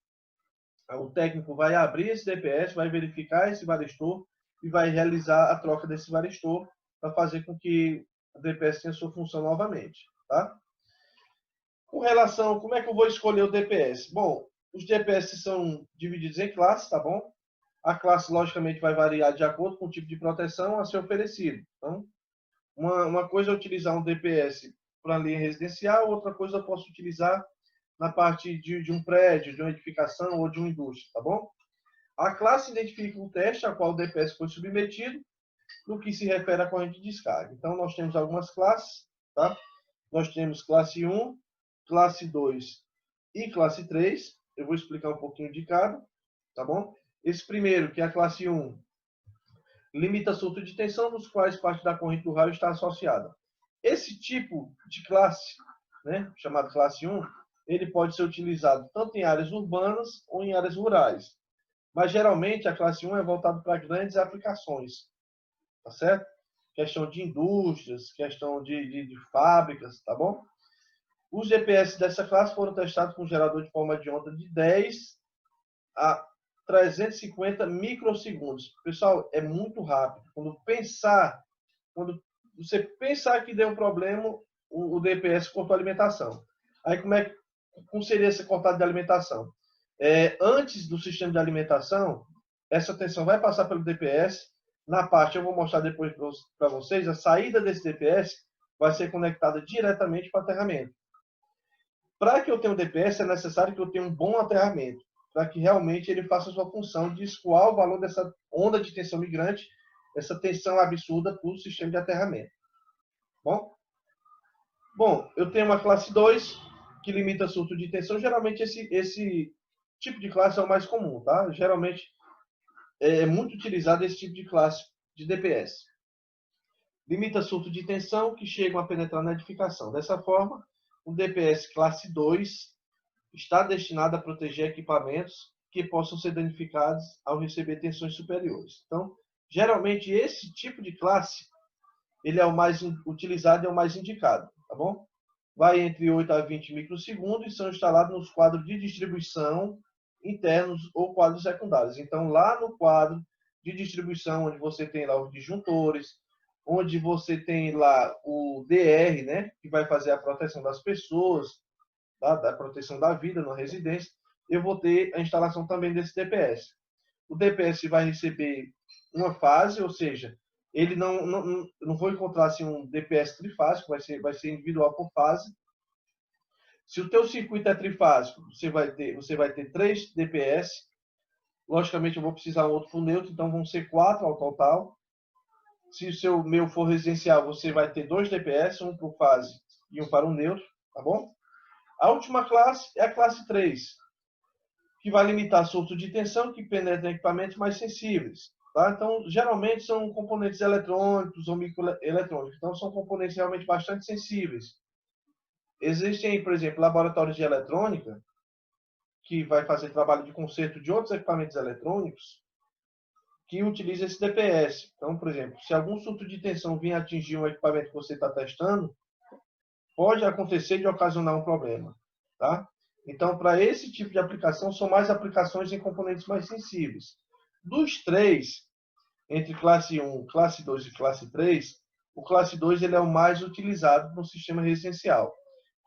o técnico vai abrir esse DPS, vai verificar esse varistor e vai realizar a troca desse varistor para fazer com que o DPS tenha sua função novamente, tá? Com relação, como é que eu vou escolher o DPS? Bom, os DPS são divididos em classes, tá bom? A classe, logicamente, vai variar de acordo com o tipo de proteção a ser oferecido. Então, uma coisa é utilizar um DPS para a linha residencial, outra coisa eu posso utilizar na parte de um prédio, de uma edificação ou de uma indústria, tá bom? A classe identifica o teste a qual o DPS foi submetido no que se refere à corrente de descarga. Então, nós temos algumas classes, tá? Nós temos classe 1, classe 2 e classe 3. eu vou explicar um pouquinho de cada, tá bom? Esse primeiro, que é a classe 1, limita surto de tensão nos quais parte da corrente do raio está associada. Esse tipo de classe, né, chamado classe 1, ele pode ser utilizado tanto em áreas urbanas ou em áreas rurais. Mas, geralmente, a classe 1 é voltada para grandes aplicações, tá certo? Questão de indústrias, questão de fábricas, tá bom? Os GPS dessa classe foram testados com um gerador de forma de onda de 10 a 350 microsegundos. Pessoal, é muito rápido. Quando você pensar que deu um problema, o DPS cortou a alimentação. Aí, como seria esse cortado de alimentação? Antes do sistema de alimentação, essa tensão vai passar pelo DPS. Na parte, eu vou mostrar depois para vocês, a saída desse DPS vai ser conectada diretamente para o aterramento. Para que eu tenha um DPS, é necessário que eu tenha um bom aterramento, para que realmente ele faça a sua função de escoar o valor dessa onda de tensão migrante, essa tensão absurda para o sistema de aterramento. Bom, eu tenho uma classe 2, que limita surto de tensão. Geralmente, esse tipo de classe é o mais comum, tá? Geralmente, é muito utilizado esse tipo de classe de DPS. Limita surto de tensão que chegam a penetrar na edificação. Dessa forma, o DPS classe 2 está destinado a proteger equipamentos que possam ser danificados ao receber tensões superiores. Então, geralmente, esse tipo de classe ele é o mais utilizado e é o mais indicado, tá bom? Vai entre 8 a 20 microsegundos e são instalados nos quadros de distribuição internos ou quadros secundários. Então, lá no quadro de distribuição, onde você tem lá os disjuntores, onde você tem lá o DR, né, que vai fazer a proteção das pessoas, tá, da proteção da vida na residência, eu vou ter a instalação também desse DPS. O DPS vai receber uma fase, ou seja, ele não vou encontrar assim, um DPS trifásico, vai ser individual por fase. Se o teu circuito é trifásico, você vai ter 3 DPS. Logicamente, eu vou precisar de um outro for neutro, então vão ser 4 ao total. Se o seu meu for residencial, você vai ter 2 DPS, um por fase e um para o neutro, tá bom? A última classe é a classe 3, que vai limitar surto de tensão que penetra em equipamentos mais sensíveis. Tá? Então, geralmente são componentes eletrônicos ou microeletrônicos. Então, são componentes realmente bastante sensíveis. Existem, por exemplo, laboratórios de eletrônica que vai fazer trabalho de conserto de outros equipamentos eletrônicos que utilizam esse DPS. Então, por exemplo, se algum surto de tensão vir atingir um equipamento que você está testando, pode acontecer de ocasionar um problema. Tá? Então, para esse tipo de aplicação, são mais aplicações em componentes mais sensíveis. Dos 3, entre classe 1, classe 2 e classe 3, o classe 2 ele é o mais utilizado no sistema residencial.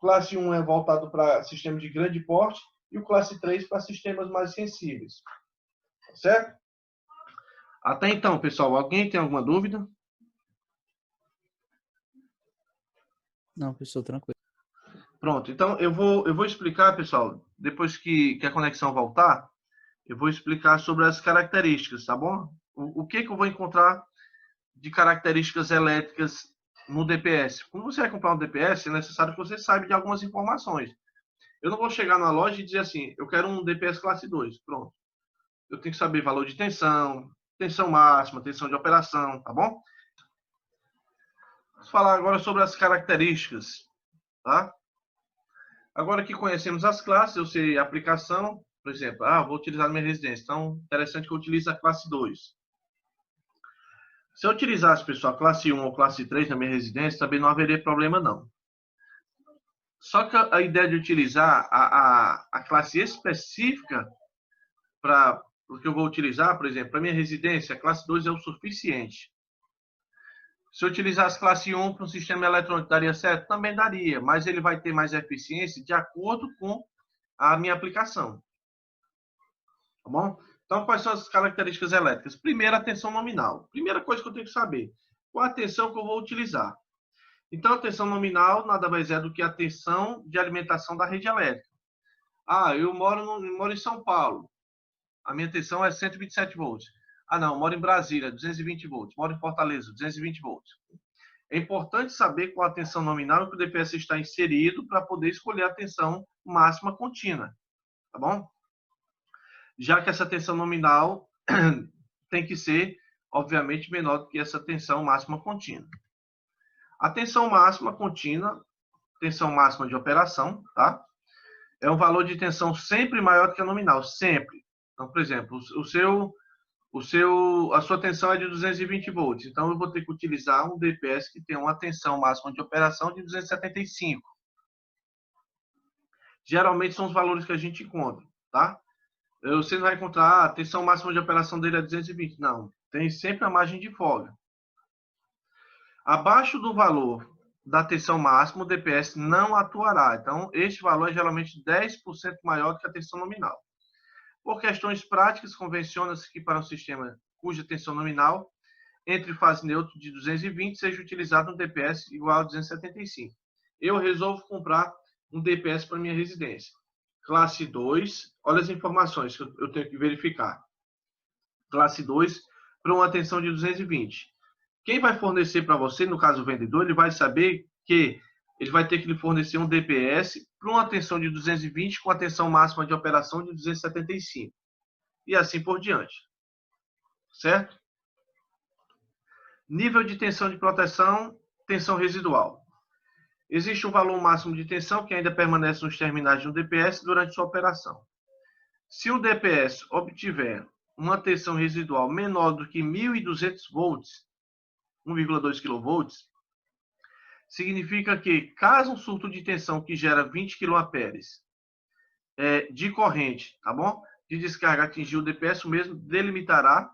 Classe 1 é voltado para sistemas de grande porte e o classe 3 para sistemas mais sensíveis. Certo? Até então, pessoal, alguém tem alguma dúvida? Não, pessoal, tranquilo. Pronto, então eu vou explicar, pessoal, depois que a conexão voltar, eu vou explicar sobre as características, tá bom? O que eu vou encontrar de características elétricas no DPS. Quando você vai comprar um DPS, é necessário que você saiba de algumas informações. Eu não vou chegar na loja e dizer assim, eu quero um DPS classe 2, pronto. Eu tenho que saber valor de tensão, tensão máxima, tensão de operação, tá bom? Vamos falar agora sobre as características, tá? Agora que conhecemos as classes, eu sei a aplicação, por exemplo, vou utilizar na minha residência, então interessante que eu utilize a classe 2. Se eu utilizasse, pessoal, a classe 1 ou classe 3 na minha residência, também não haveria problema, não. Só que a ideia de utilizar a classe específica para o que eu vou utilizar, por exemplo, para minha residência, a classe 2 é o suficiente. Se eu utilizasse classe 1 para um sistema eletrônico, daria certo? Também daria, mas ele vai ter mais eficiência de acordo com a minha aplicação. Tá bom? Então, quais são as características elétricas? Primeiro, a tensão nominal. Primeira coisa que eu tenho que saber, qual a tensão que eu vou utilizar? Então, a tensão nominal nada mais é do que a tensão de alimentação da rede elétrica. Eu moro em São Paulo. A minha tensão é 127 volts. Não, eu moro em Brasília, 220 volts. Moro em Fortaleza, 220 volts. É importante saber qual a tensão nominal em que o DPS está inserido para poder escolher a tensão máxima contínua. Tá bom? já que essa tensão nominal tem que ser, obviamente, menor do que essa tensão máxima contínua. A tensão máxima contínua, tensão máxima de operação, tá? É um valor de tensão sempre maior do que a nominal, sempre. Então, por exemplo, a sua tensão é de 220 volts, então eu vou ter que utilizar um DPS que tem uma tensão máxima de operação de 275. Geralmente são os valores que a gente encontra, tá? Você não vai encontrar a tensão máxima de operação dele é 220, não. Tem sempre a margem de folga. Abaixo do valor da tensão máxima, o DPS não atuará. Então, este valor é geralmente 10% maior do que a tensão nominal. Por questões práticas, convenciona-se que para um sistema cuja tensão nominal entre fase neutra de 220 seja utilizado um DPS igual a 275. Eu resolvo comprar um DPS para minha residência. Classe 2, olha as informações que eu tenho que verificar. Classe 2 para uma tensão de 220. Quem vai fornecer para você, no caso o vendedor, ele vai saber que ele vai ter que lhe fornecer um DPS para uma tensão de 220 com a tensão máxima de operação de 275. E assim por diante. Certo? Nível de tensão de proteção, tensão residual. Existe um valor máximo de tensão que ainda permanece nos terminais de um DPS durante sua operação. Se o DPS obtiver uma tensão residual menor do que 1.200 volts, 1,2 kV, significa que, caso um surto de tensão que gera 20 kA de corrente, tá bom? De descarga atingir o DPS, o mesmo delimitará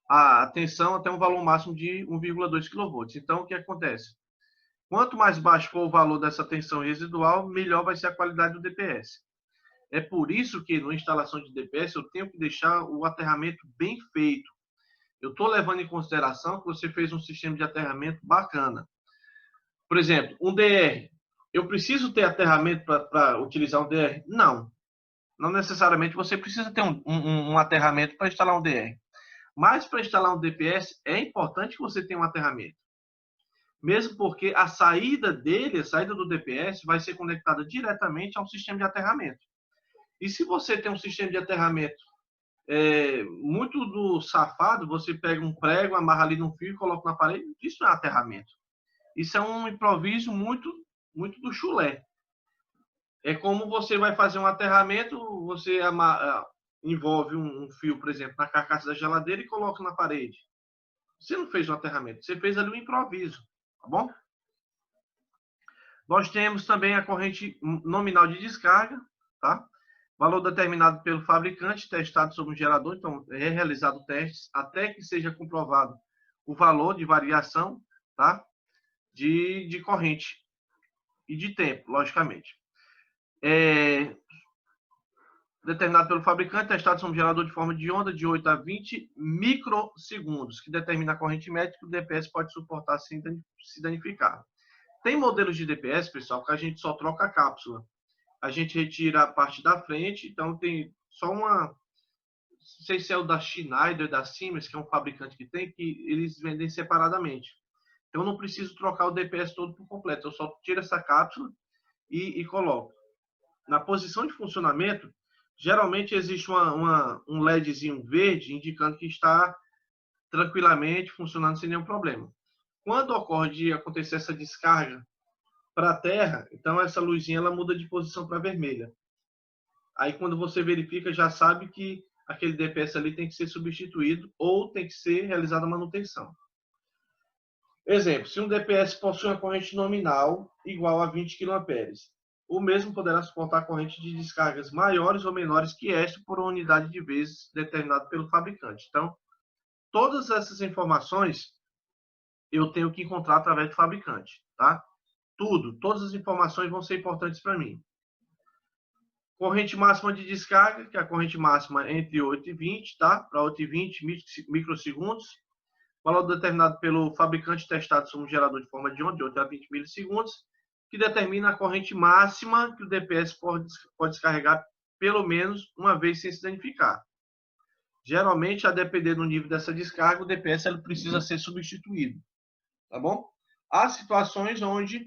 a tensão até um valor máximo de 1,2 kV. Então, o que acontece? Quanto mais baixo for o valor dessa tensão residual, melhor vai ser a qualidade do DPS. É por isso que, na instalação de DPS, eu tenho que deixar o aterramento bem feito. Eu estou levando em consideração que você fez um sistema de aterramento bacana. Por exemplo, um DR. Eu preciso ter aterramento para utilizar um DR? Não. Não necessariamente você precisa ter um aterramento para instalar um DR. Mas para instalar um DPS, é importante que você tenha um aterramento. Mesmo porque a saída dele, a saída do DPS, vai ser conectada diretamente ao sistema de aterramento. E se você tem um sistema de aterramento muito do safado, você pega um prego, amarra ali no fio e coloca na parede, isso não é aterramento. Isso é um improviso muito do chulé. É como você vai fazer um aterramento, você envolve um fio, por exemplo, na carcaça da geladeira e coloca na parede. Você não fez um aterramento, você fez ali um improviso, tá bom? Nós temos também a corrente nominal de descarga, tá? Valor determinado pelo fabricante, testado sobre um gerador, então é realizado testes até que seja comprovado o valor de variação, tá? De corrente e de tempo, logicamente. Determinado pelo fabricante, testado sobre um gerador de forma de onda de 8 a 20 microsegundos, que determina a corrente média que o DPS pode suportar sem se danificar. Tem modelos de DPS, pessoal, que a gente só troca a cápsula. A gente retira a parte da frente, então tem só uma... Não sei se é o da Schneider, da Siemens, que é um fabricante que tem, que eles vendem separadamente. Então, eu não preciso trocar o DPS todo por completo. Eu só tiro essa cápsula e coloco. Na posição de funcionamento, geralmente existe um LEDzinho verde indicando que está tranquilamente funcionando sem nenhum problema. Quando ocorre de acontecer essa descarga para a terra, então essa luzinha ela muda de posição para vermelha. Aí quando você verifica, já sabe que aquele DPS ali tem que ser substituído ou tem que ser realizada a manutenção. Exemplo, se um DPS possui uma corrente nominal igual a 20 kA, o mesmo poderá suportar corrente de descargas maiores ou menores que esta por uma unidade de vezes determinada pelo fabricante. Então, todas essas informações eu tenho que encontrar através do fabricante, tá? Todas as informações vão ser importantes para mim. Corrente máxima de descarga, que é a corrente máxima entre 8 e 20, tá? Para 8 e 20 microsegundos. Valor determinado pelo fabricante testado sobre um gerador de forma de onda, de 8 a 20 milissegundos, que determina a corrente máxima que o DPS pode descarregar pelo menos uma vez sem se danificar. Geralmente, a depender do nível dessa descarga, o DPS ele precisa ser substituído. Tá bom? Há situações onde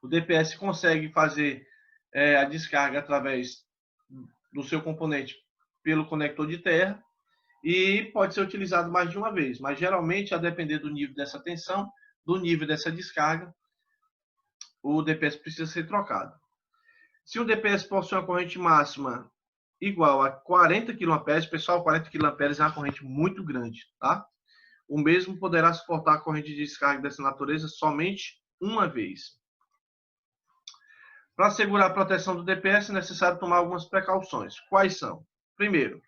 o DPS consegue fazer a descarga através do seu componente pelo conector de terra e pode ser utilizado mais de uma vez, mas geralmente, a depender do nível dessa tensão, do nível dessa descarga, o DPS precisa ser trocado. Se o DPS possui uma corrente máxima igual a 40 kA, pessoal, 40 kA é uma corrente muito grande, tá? O mesmo poderá suportar a corrente de descarga dessa natureza somente uma vez. Para assegurar a proteção do DPS, é necessário tomar algumas precauções. Quais são? Primeiro,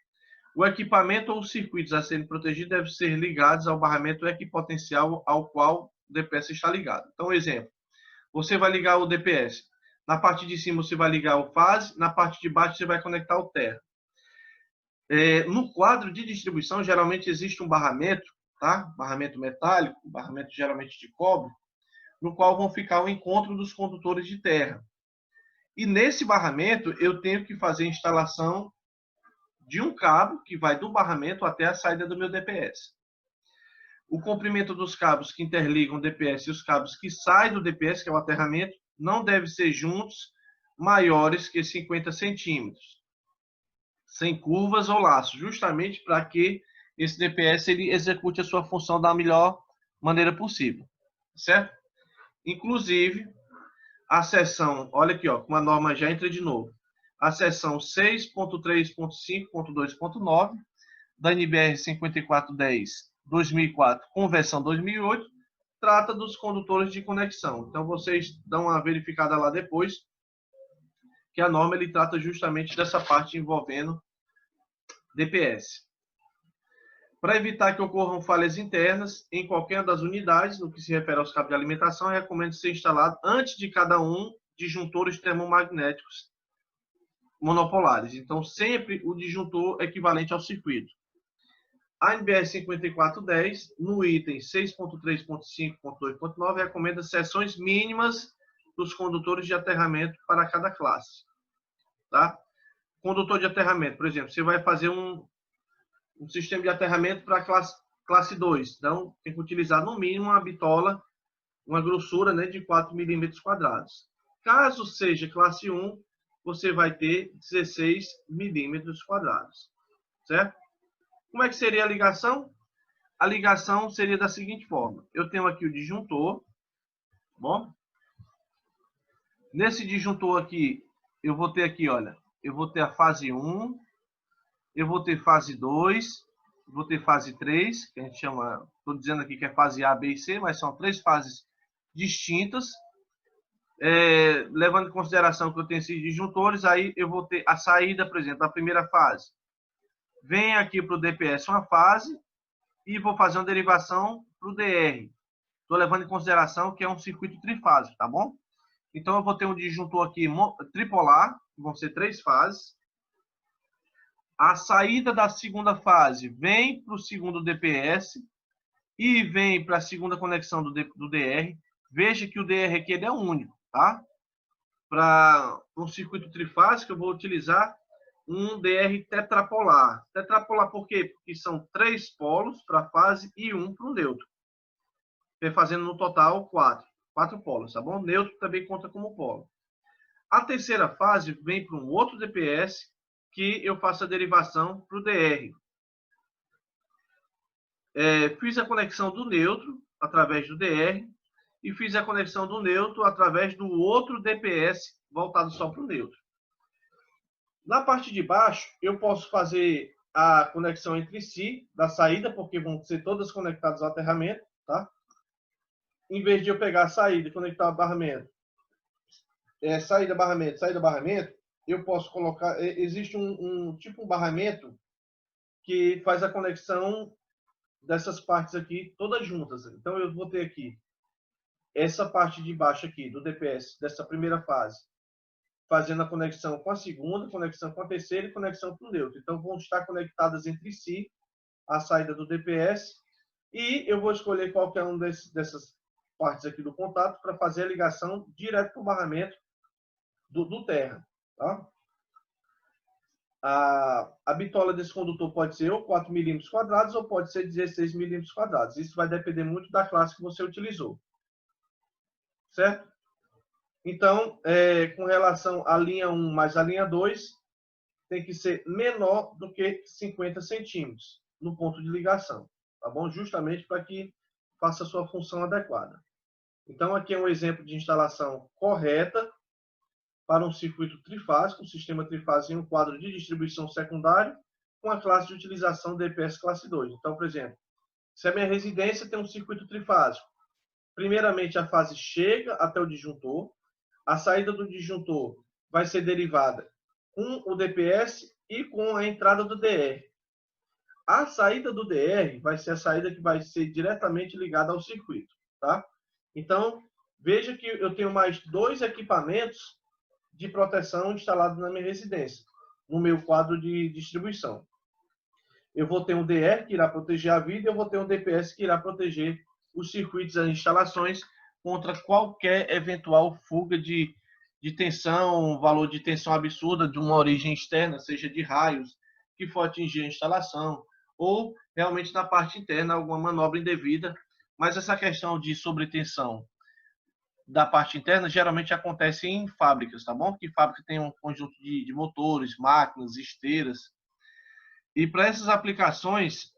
o equipamento ou os circuitos a serem protegidos devem ser ligados ao barramento equipotencial ao qual o DPS está ligado. Então, exemplo, você vai ligar o DPS. Na parte de cima você vai ligar o fase, na parte de baixo você vai conectar o terra. No quadro de distribuição, geralmente existe um barramento, tá? Barramento metálico, barramento geralmente de cobre, no qual vão ficar o encontro dos condutores de terra. E nesse barramento eu tenho que fazer a instalação de um cabo que vai do barramento até a saída do meu DPS. O comprimento dos cabos que interligam o DPS e os cabos que saem do DPS, que é o aterramento, não deve ser juntos maiores que 50 centímetros, sem curvas ou laços, justamente para que esse DPS ele execute a sua função da melhor maneira possível, certo? Inclusive, a seção, olha aqui, ó, como a norma já entra de novo, a seção 6.3.5.2.9 da NBR 5410/2004, conversão 2008, trata dos condutores de conexão. Então, vocês dão uma verificada lá depois, que a norma ele trata justamente dessa parte envolvendo DPS. Para evitar que ocorram falhas internas em qualquer das unidades, no que se refere aos cabos de alimentação, eu recomendo ser instalado antes de cada um disjuntores termomagnéticos monopolares. Então, sempre o disjuntor equivalente ao circuito. A NBR 5410, no item 6.3.5.2.9, recomenda seções mínimas dos condutores de aterramento para cada classe. Tá? Condutor de aterramento, por exemplo, você vai fazer um sistema de aterramento para a classe 2. Então, tem que utilizar no mínimo uma bitola, uma grossura, né, de 4 milímetros quadrados. Caso seja classe 1, você vai ter 16 milímetros quadrados. Certo? Como é que seria a ligação? A ligação seria da seguinte forma. Eu tenho aqui o disjuntor. Bom? Nesse disjuntor aqui, eu vou ter aqui, olha, eu vou ter a fase 1, eu vou ter fase 2, vou ter fase 3, que a gente chama, estou dizendo aqui que é fase A, B e C, mas são 3 fases distintas. Levando em consideração que eu tenho esses disjuntores, aí eu vou ter a saída, por exemplo, da primeira fase. Vem aqui para o DPS uma fase e vou fazer uma derivação para o DR. Estou levando em consideração que é um circuito trifásico, tá bom? Então, eu vou ter um disjuntor aqui tripolar, vão ser 3 fases. A saída da segunda fase vem para o segundo DPS e vem para a segunda conexão do DR. Veja que o DR aqui ele é único, tá? Para um circuito trifásico, eu vou utilizar um DR tetrapolar. Tetrapolar por quê? Porque são 3 polos para a fase e 1 para o neutro. Fazendo no total 4 polos, tá bom? Neutro também conta como polo. A terceira fase vem para um outro DPS que eu faço a derivação para o DR. Fiz a conexão do neutro através do DR e fiz a conexão do neutro através do outro DPS voltado só para o neutro. Na parte de baixo, eu posso fazer a conexão entre si, da saída, porque vão ser todas conectadas ao aterramento, tá? Em vez de eu pegar a saída e conectar o barramento, saída, barramento, eu posso colocar, existe um barramento que faz a conexão dessas partes aqui, todas juntas. Então, eu vou ter aqui essa parte de baixo aqui, do DPS, dessa primeira fase, fazendo a conexão com a segunda, conexão com a terceira e conexão com o neutro. Então, vão estar conectadas entre si a saída do DPS e eu vou escolher qualquer um dessas partes aqui do contato para fazer a ligação direto para o barramento do terra. Tá? A bitola desse condutor pode ser ou 4 milímetros quadrados ou pode ser 16 milímetros quadrados. Isso vai depender muito da classe que você utilizou. Certo? Então, com relação à linha 1 mais a linha 2, tem que ser menor do que 50 centímetros no ponto de ligação, tá bom? Justamente para que faça a sua função adequada. Então, aqui é um exemplo de instalação correta para um circuito trifásico, um sistema trifásico em um quadro de distribuição secundário, com a classe de utilização DPS classe 2. Então, por exemplo, se a minha residência tem um circuito trifásico, primeiramente a fase chega até o disjuntor, a saída do disjuntor vai ser derivada com o DPS e com a entrada do DR. A saída do DR vai ser a saída que vai ser diretamente ligada ao circuito, tá? Então, veja que eu tenho mais 2 equipamentos de proteção instalados na minha residência, no meu quadro de distribuição. Eu vou ter um DR que irá proteger a vida e eu vou ter um DPS que irá proteger os circuitos e as instalações contra qualquer eventual fuga de tensão, valor de tensão absurda de uma origem externa, seja de raios, que for atingir a instalação, ou realmente na parte interna alguma manobra indevida. Mas essa questão de sobretensão da parte interna geralmente acontece em fábricas, tá bom? Porque fábrica tem um conjunto de motores, máquinas, esteiras. E para essas aplicações,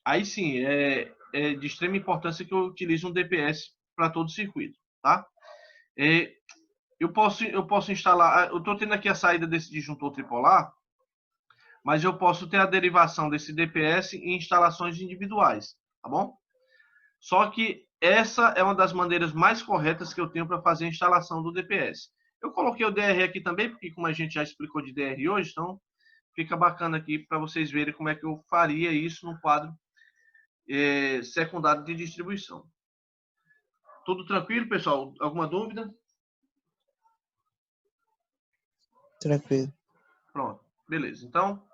aí sim, é de extrema importância que eu utilize um DPS para todo o circuito, tá? Eu posso instalar, eu estou tendo aqui a saída desse disjuntor tripolar, mas eu posso ter a derivação desse DPS em instalações individuais, tá bom? Só que essa é uma das maneiras mais corretas que eu tenho para fazer a instalação do DPS. Eu coloquei o DR aqui também, porque como a gente já explicou de DR hoje, então fica bacana aqui para vocês verem como é que eu faria isso no quadro secundário de distribuição. Tudo tranquilo, pessoal? Alguma dúvida? Tranquilo. Pronto, beleza. Então,